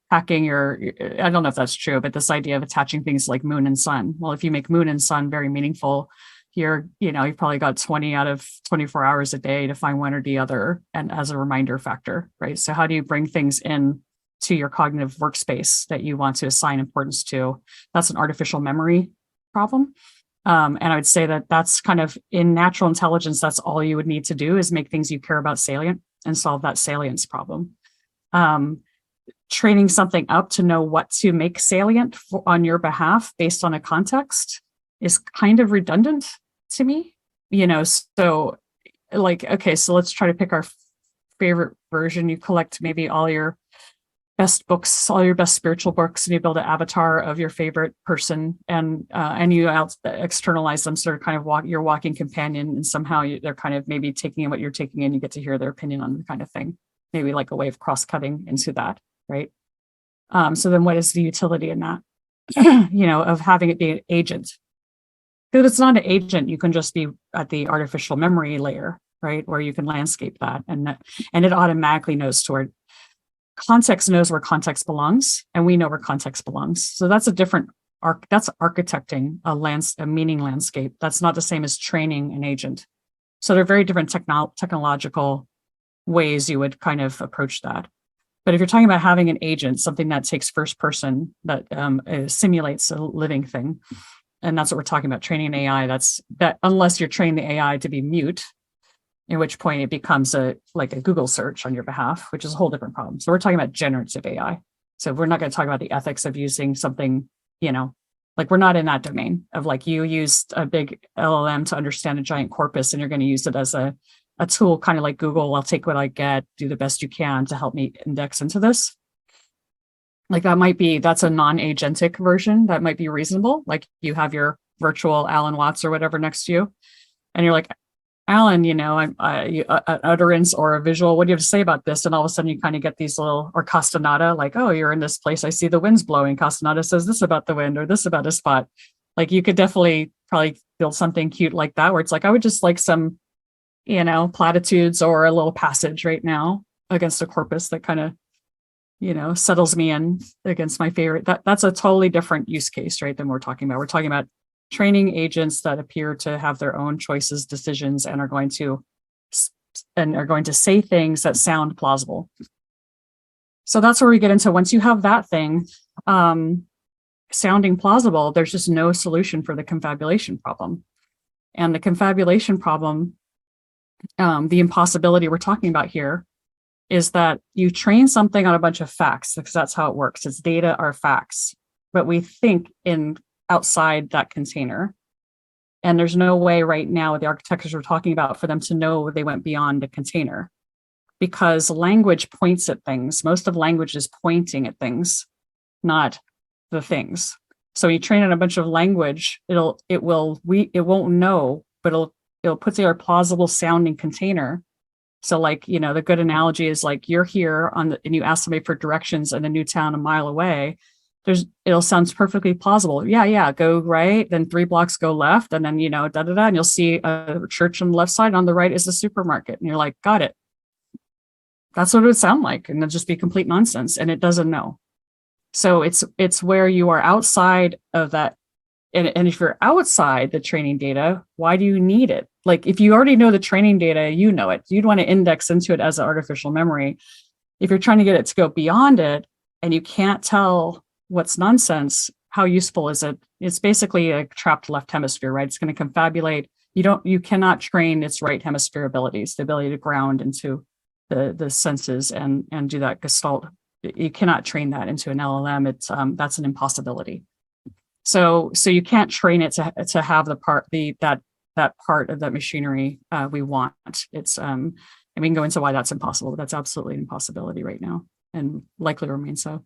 hacking I don't know if that's true, but this idea of attaching things like moon and sun. Well, if you make moon and sun very meaningful, you've probably got 20 out of 24 hours a day to find one or the other, and as a reminder factor, right? So how do you bring things in to your cognitive workspace that you want to assign importance to? That's an artificial memory problem. And I would say that that's kind of in natural intelligence, that's all you would need to do is make things you care about salient and solve that salience problem. Training something up to know what to make salient on your behalf based on a context is kind of redundant to me, so like, okay, so let's try to pick our favorite version. You collect maybe all your best books, all your best spiritual books, and you build an avatar of your favorite person, and you externalize them, sort of kind of your walking companion, and somehow they're kind of maybe taking in what you're taking in. You get to hear their opinion on the kind of thing, maybe like a way of cross-cutting into that, right? So then what is the utility in that, of having it be an agent? Because if it's not an agent, you can just be at the artificial memory layer, right? Where you can landscape that, and it automatically knows toward context, knows where context belongs, and we know where context belongs. So that's a different that's architecting a meaning landscape. That's not the same as training an agent. So they're very different technological ways you would kind of approach that. But if you're talking about having an agent, something that takes first person, that simulates a living thing, and that's what we're talking about, training an AI, that unless you're training the AI to be mute, in which point it becomes like a Google search on your behalf, which is a whole different problem. So we're talking about generative AI. So we're not going to talk about the ethics of using something, like we're not in that domain of like you used a big LLM to understand a giant corpus and you're going to use it as a tool, kind of like Google. I'll take what I get, do the best you can to help me index into this. Like that's a non-agentic version that might be reasonable. Like you have your virtual Alan Watts or whatever next to you, and you're like, Alan, an utterance or a visual, what do you have to say about this? And all of a sudden you kind of get these little, or Castaneda, like, oh, you're in this place, I see the wind's blowing. Castaneda says this about the wind or this about a spot. Like you could definitely probably build something cute like that, where it's like, I would just like some, platitudes or a little passage right now against a corpus that kind of, settles me in against my favorite. That's a totally different use case, right, than we're talking about. We're talking about training agents that appear to have their own choices, decisions, and are going to say things that sound plausible. So that's where we get into, once you have that thing sounding plausible, there's just no solution for the confabulation problem. And the confabulation problem, the impossibility we're talking about here, is that you train something on a bunch of facts, because that's how it works. It's data are facts, but we think in outside that container. And there's no way right now with the architectures we're talking about for them to know they went beyond the container, because language points at things. Most of language is pointing at things, not the things. So you train on a bunch of language, it won't know, but it'll put together a plausible sounding container. So like, the good analogy is like you're here and you ask somebody for directions in a new town a mile away. It'll sound perfectly plausible. Yeah, go right, then 3 blocks go left, and then, and you'll see a church on the left side. On the right is a supermarket. And you're like, got it. That's what it would sound like. And it'll just be complete nonsense. And it doesn't know. So it's where you are outside of that. And if you're outside the training data, why do you need it? Like if you already know the training data, you know it. You'd want to index into it as an artificial memory. If you're trying to get it to go beyond it and you can't tell what's nonsense, how useful is it? It's basically a trapped left hemisphere, right? It's going to confabulate. You cannot train its right hemisphere abilities, the ability to ground into the senses and do that gestalt. You cannot train that into an LLM. It's that's an impossibility. So you can't train it to have that part of that machinery we want. It's And we can go into why that's impossible, but that's absolutely an impossibility right now and likely remain so.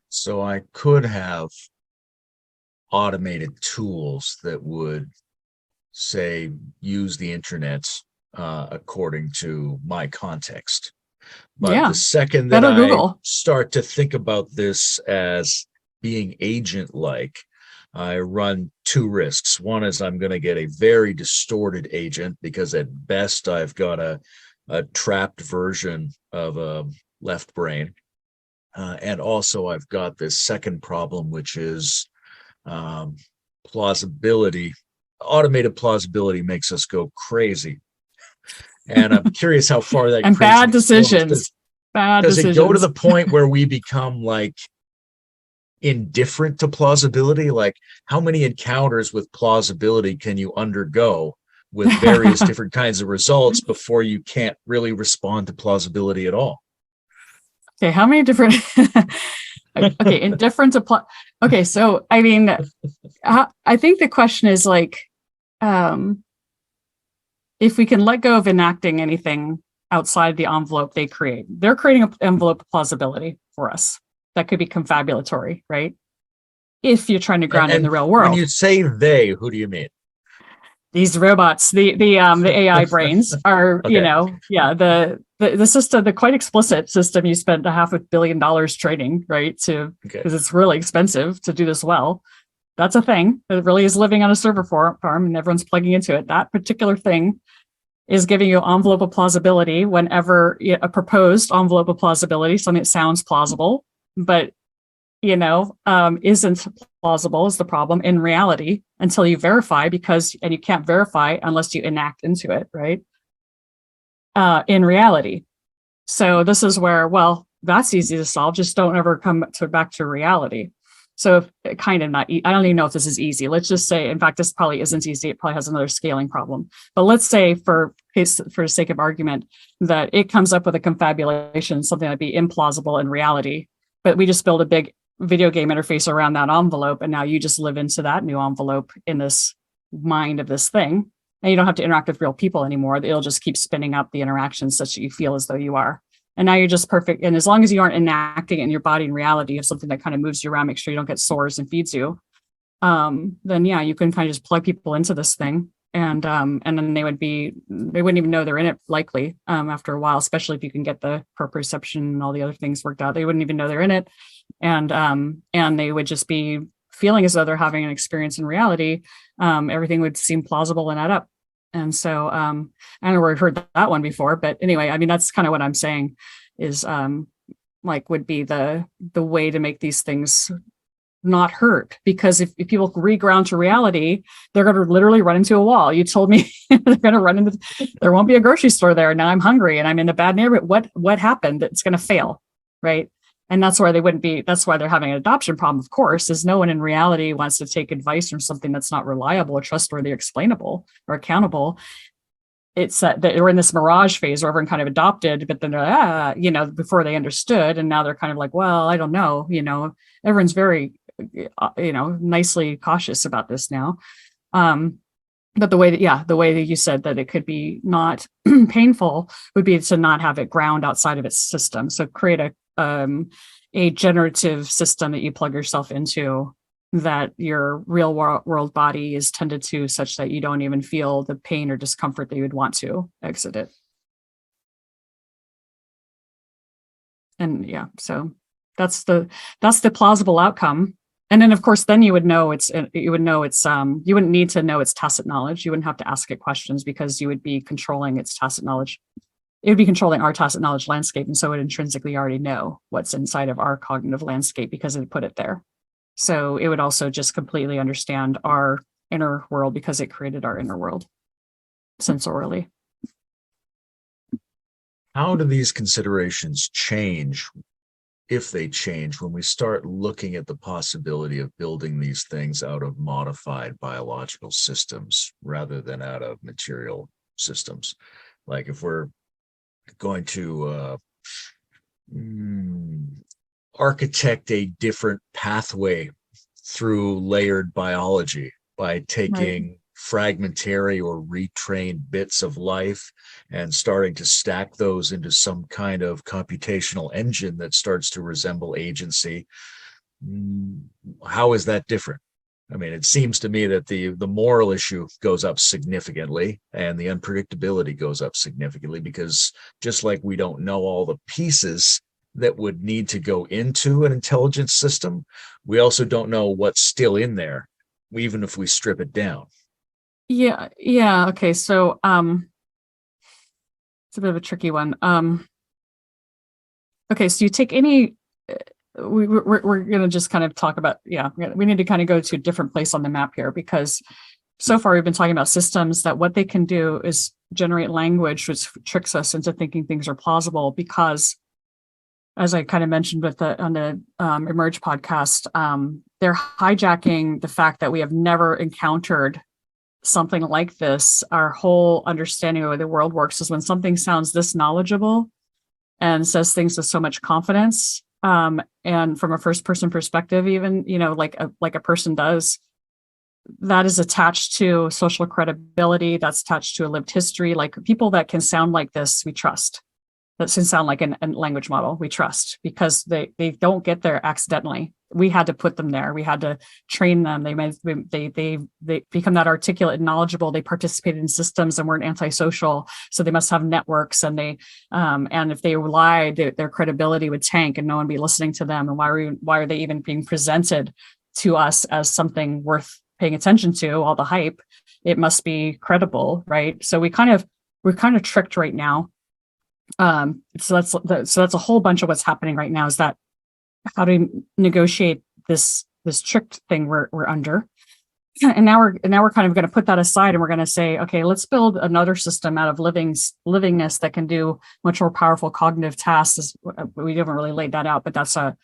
So I could have automated tools that would, say, use the internet according to my context. But Yeah, the second that better I Google. start to think about this as being agent-like, I run two risks. One is I'm going to get a very distorted agent because at best I've got a trapped version of a left brain. And also I've got this second problem, which is plausibility. Automated plausibility makes us go crazy. And I'm curious how far that And bad craziness goes. decisions. Bad Does it go to decisions. the point where we become like indifferent to plausibility? Like, how many encounters with plausibility can you undergo with various different kinds of results before you can't really respond to plausibility at all? Okay, how many different okay, indifferent to okay, so I mean, I think the question is like, if we can let go of enacting anything outside the envelope they create, they're creating an envelope of plausibility for us that could be confabulatory, right? If you're trying to ground it in the real When world. you say they, who do you mean? These robots, the AI brains are, Okay. the system, the quite explicit system you spent $500 million training, right? Okay. Because it's really expensive to do this well. That's a thing. It really is living on a server farm and everyone's plugging into it. That particular thing is giving you envelope of plausibility whenever a proposed envelope of plausibility, something that sounds plausible, but isn't plausible is the problem in reality until you verify and you can't verify unless you enact into it, right? In reality. So this is where, well, that's easy to solve. Just don't ever come back to reality. So kind of not, I don't even know if this is easy. Let's just say, in fact, this probably isn't easy. It probably has another scaling problem. But let's say for the sake of argument that it comes up with a confabulation, something that'd be implausible in reality, but we just build a big video game interface around that envelope. And now you just live into that new envelope in this mind of this thing. And you don't have to interact with real people anymore. It'll just keep spinning up the interactions such that you feel as though you are. And now you're just perfect. And as long as you aren't enacting it in your body in reality, you have something that kind of moves you around, make sure you don't get sores and feeds you. Then yeah, you can kind of just plug people into this thing. And then they wouldn't even know they're in it likely after a while, especially if you can get the proprioception and all the other things worked out. They wouldn't even know they're in it. And they would just be feeling as though they're having an experience in reality. Everything would seem plausible and add up. And so I don't know where I've heard that one before, but anyway, I mean, that's kind of what I'm saying is would be the way to make these things not hurt, because if people reground to reality, they're going to literally run into a wall. You told me they're going to run into, there won't be a grocery store there. Now I'm hungry and I'm in a bad neighborhood. What happened? It's going to fail. Right. And that's why that's why they're having an adoption problem, of course, is no one in reality wants to take advice from something that's not reliable or trustworthy or explainable or accountable. It's that we're in this mirage phase where everyone kind of adopted, but then they're, before they understood. And now they're kind of like, well, I don't know, everyone's very, nicely cautious about this now. But the way that you said that it could be not painful would be to not have it ground outside of its system. So create a generative system that you plug yourself into that your real world body is tended to such that you don't even feel the pain or discomfort that you would want to exit it. And yeah, so that's the plausible outcome. And then of course, then you would know you wouldn't need to know its tacit knowledge. You wouldn't have to ask it questions because you would be controlling its tacit knowledge. It would be controlling our tacit knowledge landscape. And so it intrinsically already know what's inside of our cognitive landscape because it put it there. So it would also just completely understand our inner world because it created our inner world sensorially. How do these considerations change, if they change, when we start looking at the possibility of building these things out of modified biological systems rather than out of material systems? Like if we're going to architect a different pathway through layered biology by taking fragmentary or retrained bits of life and starting to stack those into some kind of computational engine that starts to resemble agency. How is that different? I mean, it seems to me that the moral issue goes up significantly and the unpredictability goes up significantly, because just like we don't know all the pieces that would need to go into an intelligence system, we also don't know what's still in there, even if we strip it down. Yeah. Okay. So it's a bit of a tricky one. Okay, so you take any we're going to just kind of talk about, we need to kind of go to a different place on the map here, because so far we've been talking about systems that what they can do is generate language, which tricks us into thinking things are plausible, because as I kind of mentioned on the Emerge podcast, they're hijacking the fact that we have never encountered something like this. Our whole understanding of the way the world works is when something sounds this knowledgeable and says things with so much confidence, and from a first person perspective, even, like a person does, that is attached to social credibility, that's attached to a lived history. Like, people that can sound like this, we trust. That can sound like a language model, we trust, because they don't get there accidentally. We had to put them there. We had to train them. They become that articulate and knowledgeable. They participated in systems and weren't antisocial, so they must have networks. And and if they lied, their credibility would tank, and no one would be listening to them. And why are they even being presented to us as something worth paying attention to? All the hype, it must be credible, right? So we're kind of tricked right now. So that's a whole bunch of what's happening right now, is that how do we negotiate this tricked thing we're under. And now we're kind of going to put that aside, and we're going to say, okay, let's build another system out of livingness that can do much more powerful cognitive tasks. We haven't really laid that out, but that's what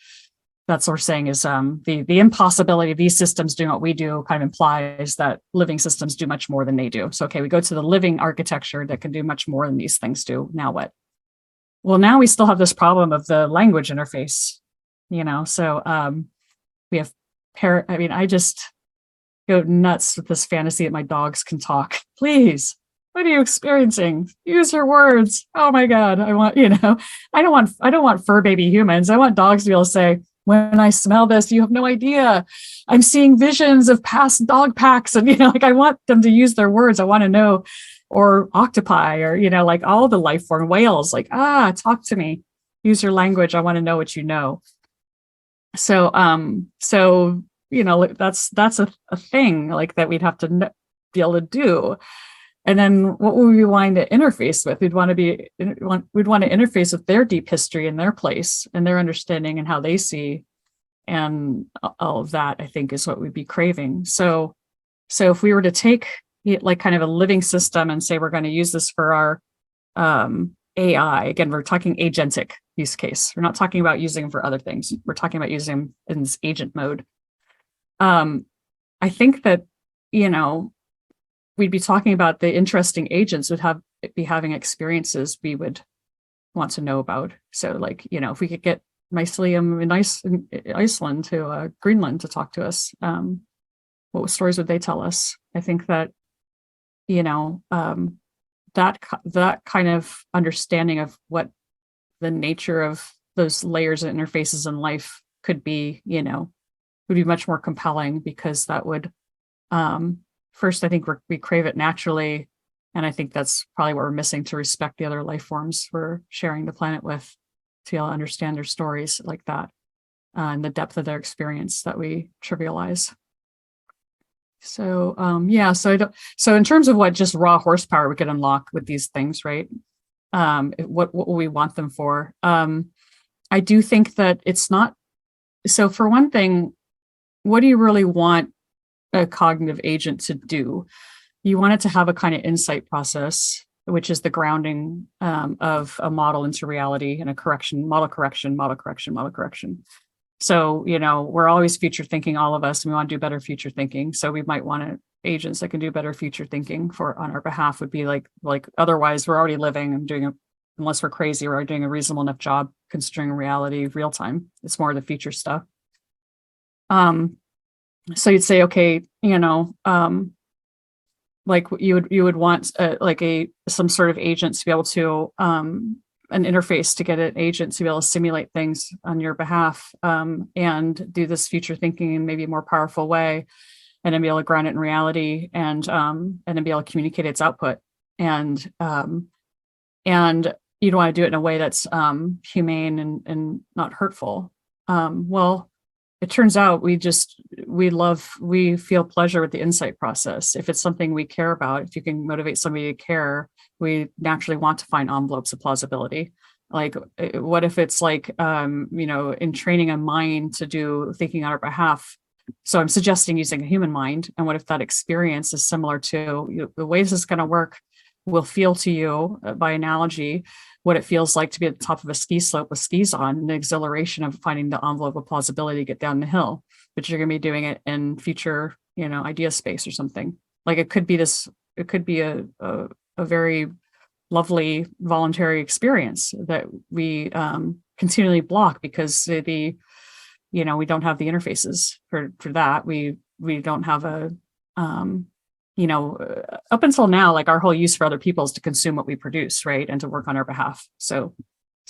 we're saying is the impossibility of these systems doing what we do kind of implies that living systems do much more than they do. So, okay, we go to the living architecture that can do much more than these things do. Now what? Well, now we still have this problem of the language interface, so we have I just go nuts with this fantasy that my dogs can talk. Please, what are you experiencing? Use your words. Oh my God. I don't want fur baby humans. I want dogs to be able to say, when I smell this, you have no idea. I'm seeing visions of past dog packs. And, I want them to use their words. I want to know. Or octopi, or, like all the life form, whales, like, talk to me. Use your language. I want to know what you know. So, that's a thing like that we'd have to be able to do. And then what would we want to interface with? We'd want to interface with their deep history and their place and their understanding and how they see, and all of that, I think, is what we'd be craving. So if we were to take like kind of a living system and say we're going to use this for our AI, again, we're talking agentic use case. We're not talking about using them for other things. We're talking about using them in this agent mode. I think that, we'd be talking about the interesting agents would be having experiences we would want to know about. So, like, if we could get mycelium in Iceland to Greenland to talk to us, what stories would they tell us? I think that, that kind of understanding of what the nature of those layers and interfaces in life could be, would be much more compelling, because that would, first, I think we crave it naturally. And I think that's probably what we're missing to respect the other life forms we're sharing the planet with, to be able to understand their stories like that, and the depth of their experience that we trivialize. So, so in terms of what just raw horsepower we could unlock with these things, right? What will we want them for? I do think that it's not. So for one thing, what do you really want a cognitive agent to do? You want it to have a kind of insight process, which is the grounding of a model into reality, and a model correction. So, we're always future thinking, all of us, and we want to do better future thinking. So we might want agents that can do better future thinking on our behalf. Would be like otherwise we're already living and doing unless we're crazy, we're doing a reasonable enough job considering reality real time. It's more of the future stuff. So you'd say, okay, like you would want like some sort of agent to be able to an interface to get an agent to be able to simulate things on your behalf, and do this future thinking in maybe a more powerful way, and then be able to ground it in reality, and then be able to communicate its output. And you'd want to do it in a way that's humane and not hurtful. Well, it turns out we feel pleasure with the insight process. If it's something we care about, if you can motivate somebody to care, we naturally want to find envelopes of plausibility. Like, what if it's like, in training a mind to do thinking on our behalf? So I'm suggesting using a human mind. And what if that experience is similar to the way this is going to work will feel to you, by analogy, what it feels like to be at the top of a ski slope with skis on, and the exhilaration of finding the envelope of plausibility to get down the hill. But you're going to be doing it in future, idea space or something. Like, it could be a very lovely voluntary experience that we continually block because we don't have the interfaces for that. We don't have up until now, like, our whole use for other people is to consume what we produce, right, and to work on our behalf. So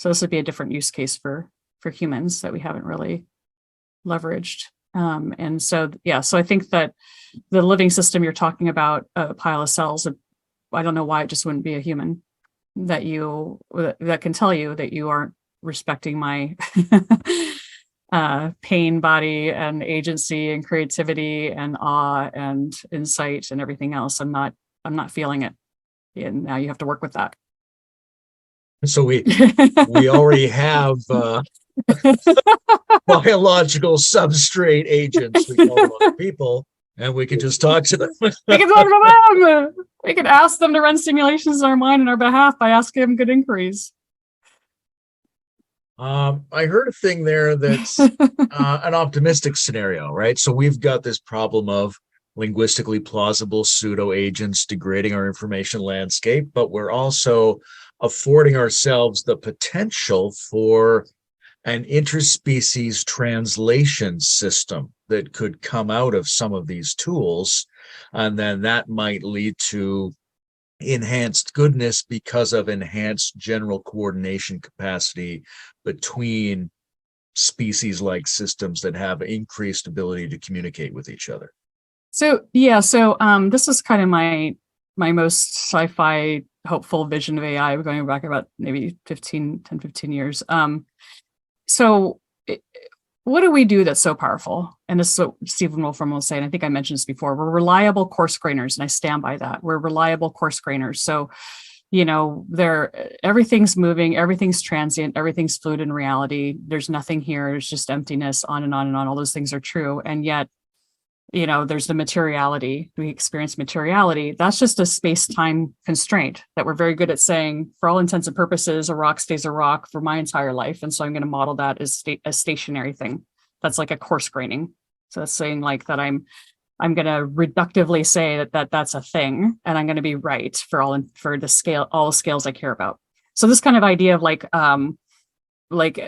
this would be a different use case for humans that we haven't really leveraged. And so I think that the living system you're talking about, a pile of cells, I don't know why it just wouldn't be a human that can tell you that you aren't respecting my pain, body, and agency, and creativity, and awe, and insight, and everything else. I'm not feeling it, and now you have to work with that. So we already have biological substrate agents. We call them other people, and we can just talk to them. We can talk to them. We can ask them to run simulations in our mind on our behalf by asking them good inquiries. I heard a thing there that's an optimistic scenario, right? So we've got this problem of linguistically plausible pseudo agents degrading our information landscape, but we're also affording ourselves the potential for an interspecies translation system that could come out of some of these tools. And then that might lead to enhanced goodness because of enhanced general coordination capacity between species-like systems that have increased ability to communicate with each other. So this is kind of my most sci-fi hopeful vision of AI. We're going back about maybe 10, 15 years. What do we do that's so powerful? And this is what Stephen Wolfram will say, and I think I mentioned this before. We're reliable course grainers, and I stand by that. We're reliable course grainers. So, everything's moving, everything's transient, everything's fluid in reality. There's nothing here. There's just emptiness, on and on and on. All those things are true. And yet, there's the materiality. We experience materiality. That's just a space-time constraint that we're very good at saying, for all intents and purposes, a rock stays a rock for my entire life. And so I'm going to model that as a stationary thing. That's like a coarse graining. So that's saying like that I'm going to reductively say that that's a thing, and I'm going to be right for all the scales I care about. So this kind of idea of like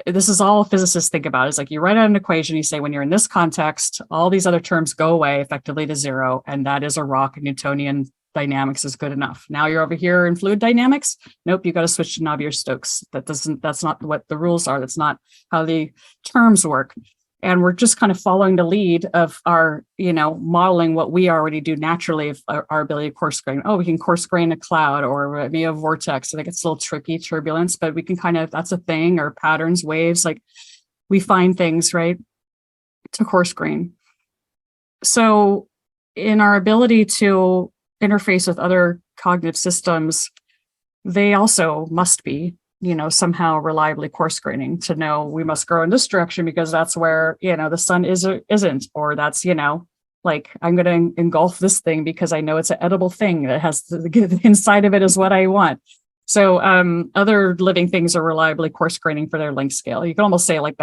this is all physicists think about, is like, you write out an equation, you say, when you're in this context, all these other terms go away effectively to zero, and that is a rock, and Newtonian dynamics is good enough. Now you're over here in fluid dynamics. Nope, you got to switch to Navier-Stokes. That's not what the rules are. That's not how the terms work. And we're just kind of following the lead of our, modeling what we already do naturally, of our ability to coarse grain. Oh, we can coarse grain a cloud, or maybe a vortex. I think it's a little tricky, turbulence, but we can that's a thing, or patterns, waves. Like, we find things, right, to coarse grain. So in our ability to interface with other cognitive systems, they also must be somehow reliably coarse graining to know we must grow in this direction because that's where, the sun is or isn't, or that's, like, I'm going to engulf this thing because I know it's an edible thing that has the inside of it is what I want. So other living things are reliably coarse graining for their length scale. You can almost say like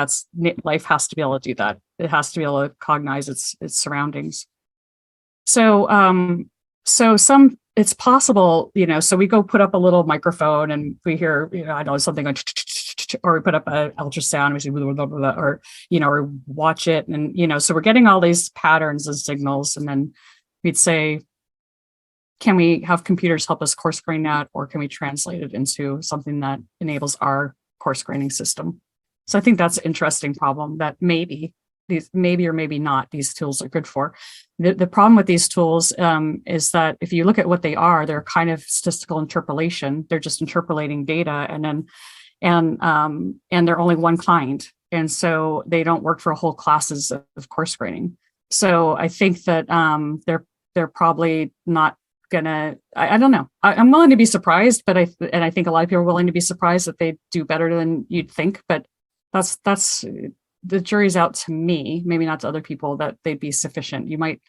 life has to be able to do that. It has to be able to cognize its surroundings. So it's possible, so we go put up a little microphone and we hear, I know something like, or we put up an ultrasound, we see, or, or watch it. And, so we're getting all these patterns and signals. And then we'd say, can we have computers help us coarse grain that, or can we translate it into something that enables our coarse graining system? So I think that's an interesting problem that maybe or maybe not these tools are good for. The problem with these tools is that if you look at what they are, they're kind of statistical interpolation. They're just interpolating data, and they're only one kind, and so they don't work for whole classes of coarse graining. So I think that they're probably not gonna. I don't know. I'm willing to be surprised, but I think a lot of people are willing to be surprised that they do better than you'd think. But that's the jury's out to me, maybe not to other people, that they'd be sufficient. You might,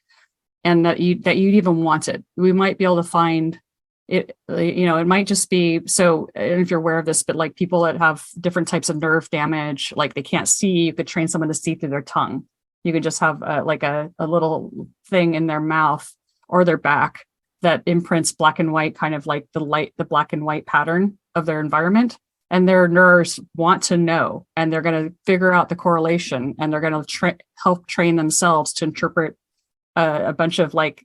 and that you'd even want it. We might be able to find it, it might just be, so I don't know if you're aware of this, but like people that have different types of nerve damage, like they can't see, you could train someone to see through their tongue. You could just have like a little thing in their mouth or their back that imprints black and white, kind of like the black and white pattern of their environment. And their nerves want to know, and they're going to figure out the correlation, and they're going to help train themselves to interpret a bunch of like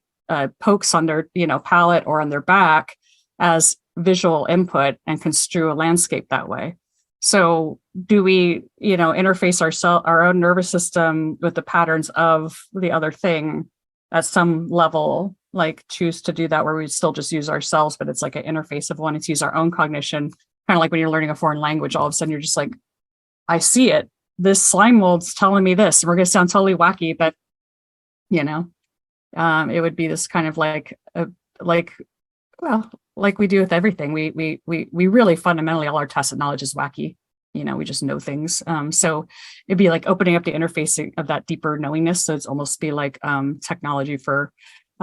pokes on their palate or on their back as visual input and construe a landscape that way. So do we interface our own nervous system with the patterns of the other thing at some level, like choose to do that where we still just use ourselves, but it's like an interface of wanting to use our own cognition, kind of like when you're learning a foreign language, all of a sudden you're just like, I see it, this slime mold's telling me this, and we're going to sound totally wacky, but it would be this kind of like we do with everything. We really fundamentally, all our tacit knowledge is wacky. We just know things. So it'd be like opening up the interface of that deeper knowingness. So it's almost be like technology for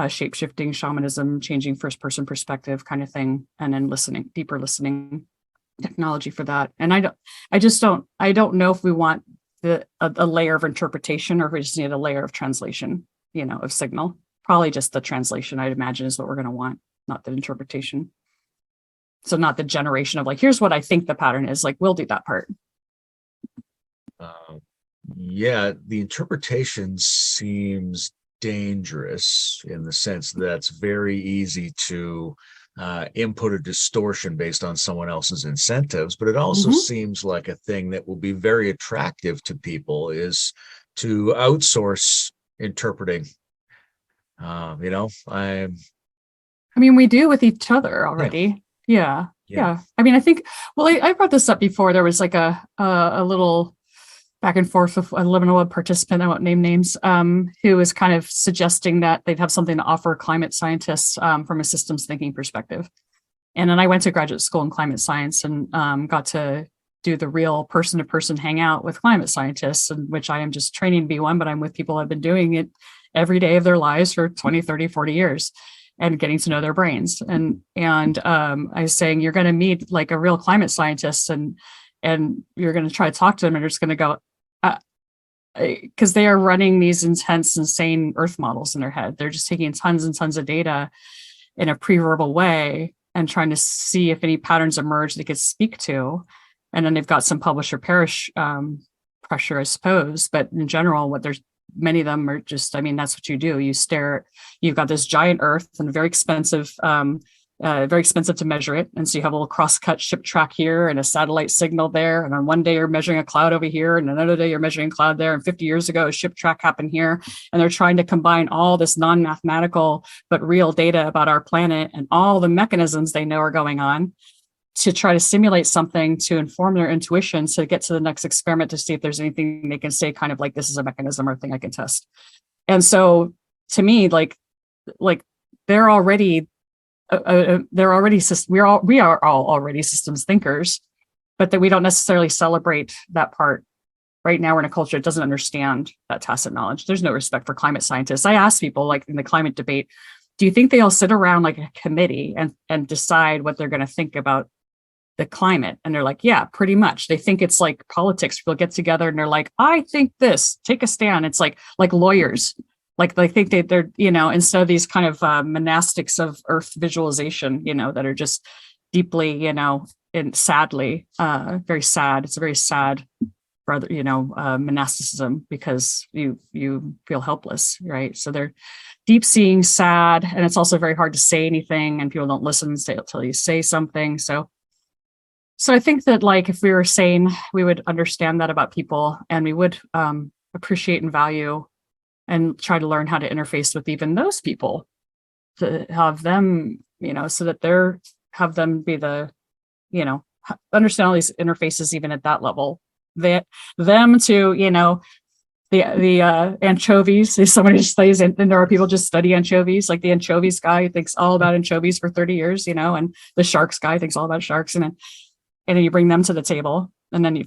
shape-shifting, shamanism, changing first-person perspective kind of thing, and then deeper listening technology for that. And I don't know if we want a layer of interpretation, or if we just need a layer of translation, of signal. Probably just the translation, I'd imagine, is what we're going to want, not the interpretation. So not the generation of like, here's what I think the pattern is, like, we'll do that part. Yeah, the interpretation seems dangerous in the sense that it's very easy to input a distortion based on someone else's incentives, but it also seems like a thing that will be very attractive to people is to outsource interpreting. I mean, we do with each other already. Yeah. I mean, I think, well, I brought this up before. There was like a little back and forth with a Lebanon participant, I won't name names, who was kind of suggesting that they'd have something to offer climate scientists from a systems thinking perspective. And then I went to graduate school in climate science and got to do the real person-to-person hangout with climate scientists, in which I am just training to be one, but I'm with people who have been doing it every day of their lives for 20, 30, 40 years and getting to know their brains. And I was saying, you're going to meet like a real climate scientist and you're going to try to talk to them, and they're just going to go, because they are running these intense, insane Earth models in their head. They're just taking tons and tons of data in a pre-verbal way and trying to see if any patterns emerge they could speak to. And then they've got some publish or perish pressure, I suppose. But in general, many of them are just, I mean, that's what you do. You stare, you've got this giant Earth and very expensive to measure it. And so you have a little cross-cut ship track here and a satellite signal there. And on one day you're measuring a cloud over here, and another day you're measuring a cloud there. And 50 years ago, a ship track happened here. And they're trying to combine all this non-mathematical but real data about our planet and all the mechanisms they know are going on to try to simulate something to inform their intuition to get to the next experiment to see if there's anything they can say, kind of like, this is a mechanism or a thing I can test. And so to me, like they're already we are all already systems thinkers, but that we don't necessarily celebrate that part. Right now we're in a culture that doesn't understand that tacit knowledge. There's no respect for climate scientists. I ask people, like in the climate debate, do you think they all sit around like a committee and decide what they're going to think about the climate? And they're like, yeah, pretty much. They think it's like politics. People get together and they're like, I think this, take a stand. It's like lawyers. Like they think they're, instead of these kind of monastics of Earth visualization, that are just deeply, and sadly, very sad. It's a very sad, monasticism, because you feel helpless, right? So deep seeing, sad, and it's also very hard to say anything, and people don't listen until you say something. So I think that like if we were sane, we would understand that about people, and we would appreciate and value and try to learn how to interface with even those people, to have them, so that have them be the, understand all these interfaces even at that level. Them to, the anchovies. If somebody just studies, and there are people just study anchovies, like the anchovies guy thinks all about anchovies for 30 years, and the sharks guy thinks all about sharks, and then you bring them to the table, and then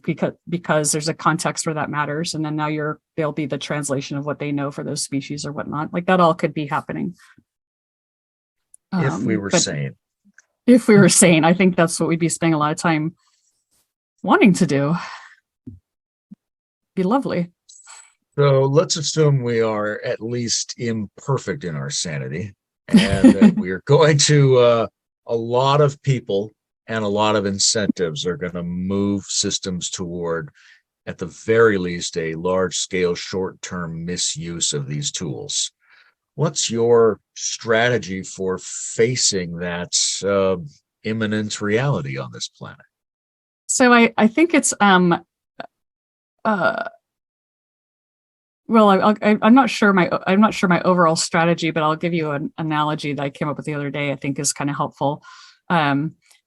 because there's a context where that matters, and then now they'll be the translation of what they know for those species or whatnot. Like that all could be happening. If we were sane. If we were sane, I think that's what we'd be spending a lot of time wanting to do. Be lovely. So let's assume we are at least imperfect in our sanity, and that we're going to, a lot of people and a lot of incentives are going to move systems toward, at the very least, a large-scale, short-term misuse of these tools. What's your strategy for facing that imminent reality on this planet? So I think it's well, I'm not sure my overall strategy, but I'll give you an analogy that I came up with the other day. I think is kind of helpful.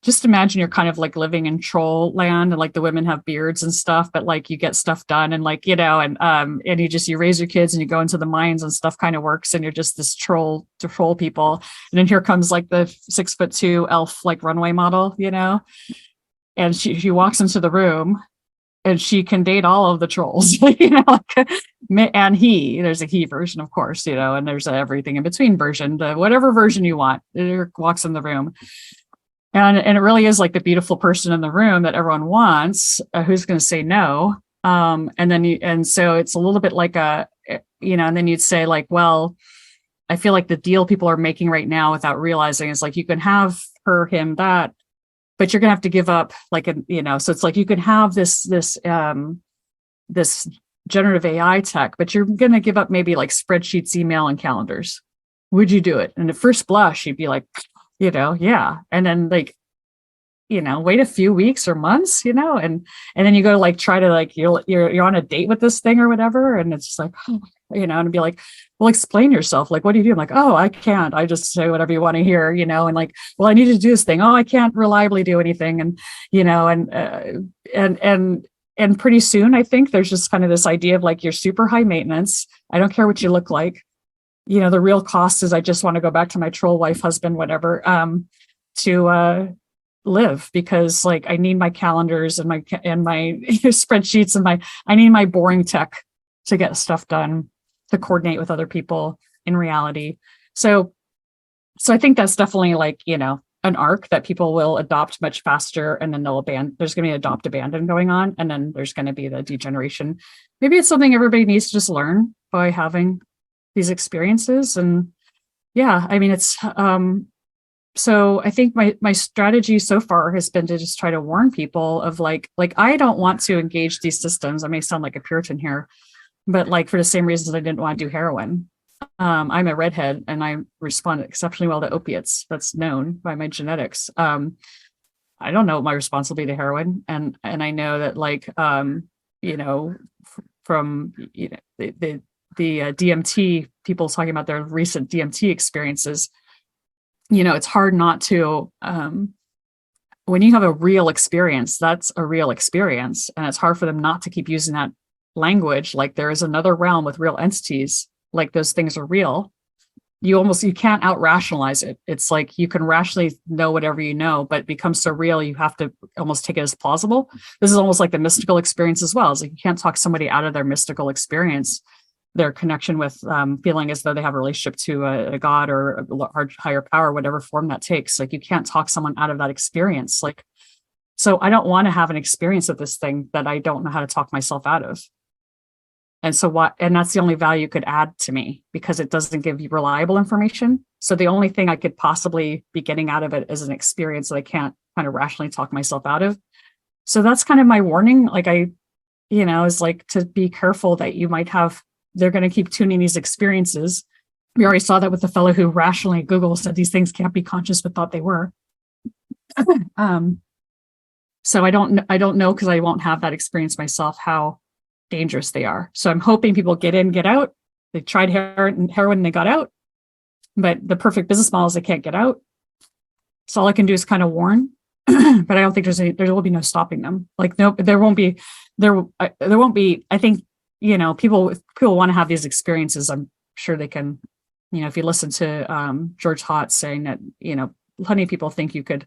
Just imagine you're kind of like living in troll land, and like the women have beards and stuff, but like you get stuff done, and like, and you raise your kids and you go into the mines and stuff kind of works, and you're just this troll people. And then here comes like the 6'2" elf, like runway model, and she walks into the room and she can date all of the trolls, and there's a he version, of course, and there's a everything in between version, whatever version you want, it walks in the room. And it really is like the beautiful person in the room that everyone wants, who's going to say no. And so it's a little bit like and then you'd say like, well, I feel like the deal people are making right now without realizing is like, you can have her, him, that, but you're going to have to give up so it's like, you can have this generative AI tech, but you're going to give up maybe like spreadsheets, email, and calendars. Would you do it? And at first blush, you'd be like, yeah. And then like, wait a few weeks or months, and then you go to like, try to like, you're on a date with this thing or whatever. And it's just like, and be like, well, explain yourself. Like, what do you do? I'm like, oh, I can't. I just say whatever you want to hear, and like, well, I need to do this thing. Oh, I can't reliably do anything. And, and pretty soon, I think there's just kind of this idea of like, you're super high maintenance. I don't care what you look like. The real cost is I just want to go back to my troll wife, husband, whatever, to live, because like I need my calendars and my spreadsheets and I need my boring tech to get stuff done, to coordinate with other people in reality. So I think that's definitely like, an arc that people will adopt much faster, and then they'll abandon. There's going to be adopt abandon going on, and then there's going to be the degeneration. Maybe it's something everybody needs to just learn by having these experiences. And yeah, I mean, it's so I think my strategy so far has been to just try to warn people of like I don't want to engage these systems. I may sound like a Puritan here, but like for the same reasons I didn't want to do heroin. I'm a redhead and I respond exceptionally well to opiates. That's known by my genetics. I don't know what my response will be to heroin, and I know that like from the DMT, people talking about their recent DMT experiences, it's hard not to, when you have a real experience, that's a real experience. And it's hard for them not to keep using that language. Like there is another realm with real entities, like those things are real. You can't out rationalize it. It's like you can rationally know whatever you know, but it becomes so real, you have to almost take it as plausible. This is almost like the mystical experience as well. It's like you can't talk somebody out of their mystical experience, their connection with feeling as though they have a relationship to a god or a higher power, whatever form that takes. Like you can't talk someone out of that experience. Like, so I don't want to have an experience of this thing that I don't know how to talk myself out of. And so and that's the only value it could add to me, because it doesn't give you reliable information. So the only thing I could possibly be getting out of it is an experience that I can't kind of rationally talk myself out of. So that's kind of my warning. Like is like to be careful that you might have, they're going to keep tuning these experiences We already saw that with the fellow who rationally Google said these things can't be conscious, but thought they were. So I don't know, because I won't have that experience myself, how dangerous they are. So I'm hoping people get in, get out. They tried heroin and they got out, but the perfect business model is they can't get out. So all I can do is kind of warn, but I don't think there will be no stopping them. Like, no, there won't be. I think, people want to have these experiences. I'm sure they can. If you listen to George Hott saying that, plenty of people think you could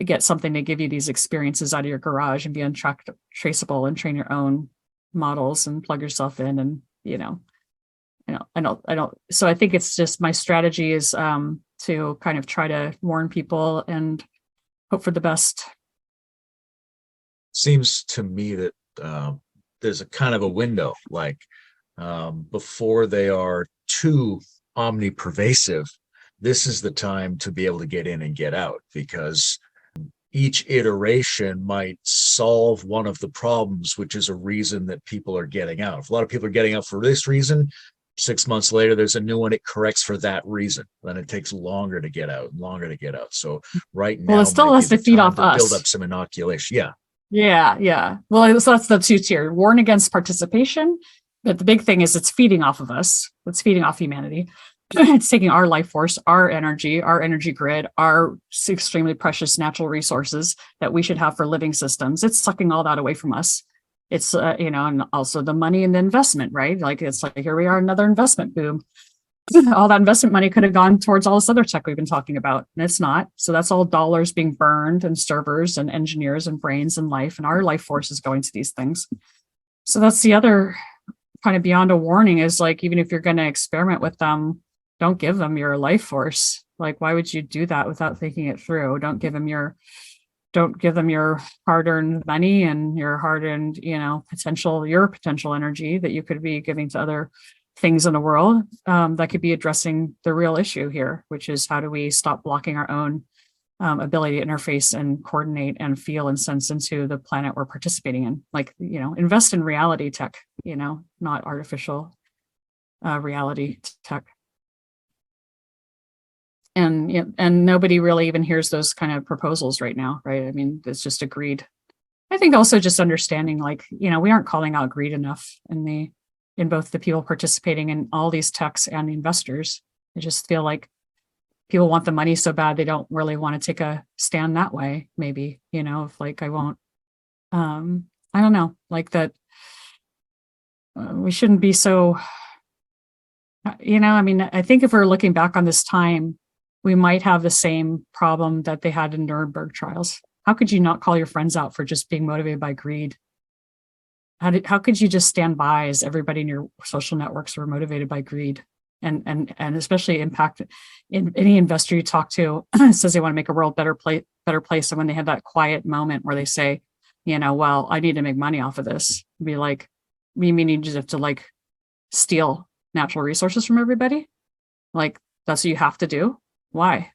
get something to give you these experiences out of your garage and be untraceable and train your own models and plug yourself in, and I don't. So I think it's just, my strategy is to kind of try to warn people and hope for the best. Seems to me that there's a kind of a window, like before they are too omnipervasive, this is the time to be able to get in and get out, because each iteration might solve one of the problems, which is a reason that people are getting out. If a lot of people are getting out for this reason, 6 months later, there's a new one, it corrects for that reason. Then it takes longer to get out, longer to get out. So right now, it still has to feed off us. Build up some inoculation. Yeah. Well, so that's the two tier: warn against participation. But the big thing is it's feeding off of us. It's feeding off humanity. It's taking our life force, our energy grid, our extremely precious natural resources that we should have for living systems. It's sucking all that away from us. It's, and also the money and the investment, right? Like, it's like, here we are, another investment boom. All that investment money could have gone towards all this other tech we've been talking about, and it's not. So that's all dollars being burned, and servers and engineers and brains and life, and our life force is going to these things. So that's the other kind of beyond a warning, is like, even if you're going to experiment with them, don't give them your life force. Like, why would you do that without thinking it through? Don't give them your hard-earned money and your hard-earned, your potential energy that you could be giving to other things in the world that could be addressing the real issue here, which is, how do we stop blocking our own ability to interface and coordinate and feel and sense into the planet we're participating in? Like, invest in reality tech, not artificial reality tech. And nobody really even hears those kind of proposals right now, right? I mean, it's just a greed. I think also just understanding, like, we aren't calling out greed enough in both the people participating in all these techs and the investors. I just feel like people want the money so bad they don't really want to take a stand that way. Maybe, if like, I won't. I don't know, like that. We shouldn't be so. I think if we're looking back on this time, we might have the same problem that they had in Nuremberg trials. How could you not call your friends out for just being motivated by greed? How could you just stand by as everybody in your social networks were motivated by greed? And especially impact in any investor you talk to says they want to make a world better place. And when they have that quiet moment where they say, well, I need to make money off of this, be like, you mean you just have to like steal natural resources from everybody? Like, that's what you have to do? Why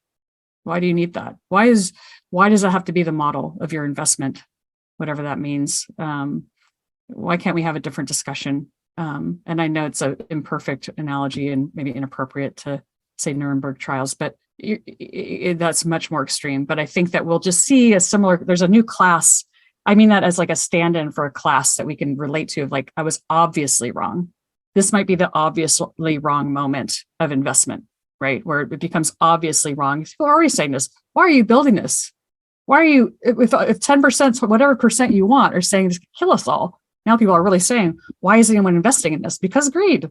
do you need that? Why does that have to be the model of your investment, whatever that means? Why can't we have a different discussion? And I know it's an imperfect analogy and maybe inappropriate to say Nuremberg trials, but that's much more extreme. But I think that we'll just see there's a new class. I mean that as like a stand-in for a class that we can relate to, of like, I was obviously wrong. This might be the obviously wrong moment of investment, right? Where it becomes obviously wrong. People are already saying this. Why are you building this? Why are you, if 10%, whatever percent you want, are saying this could kill us all? Now people are really saying, why is anyone investing in this? Because greed.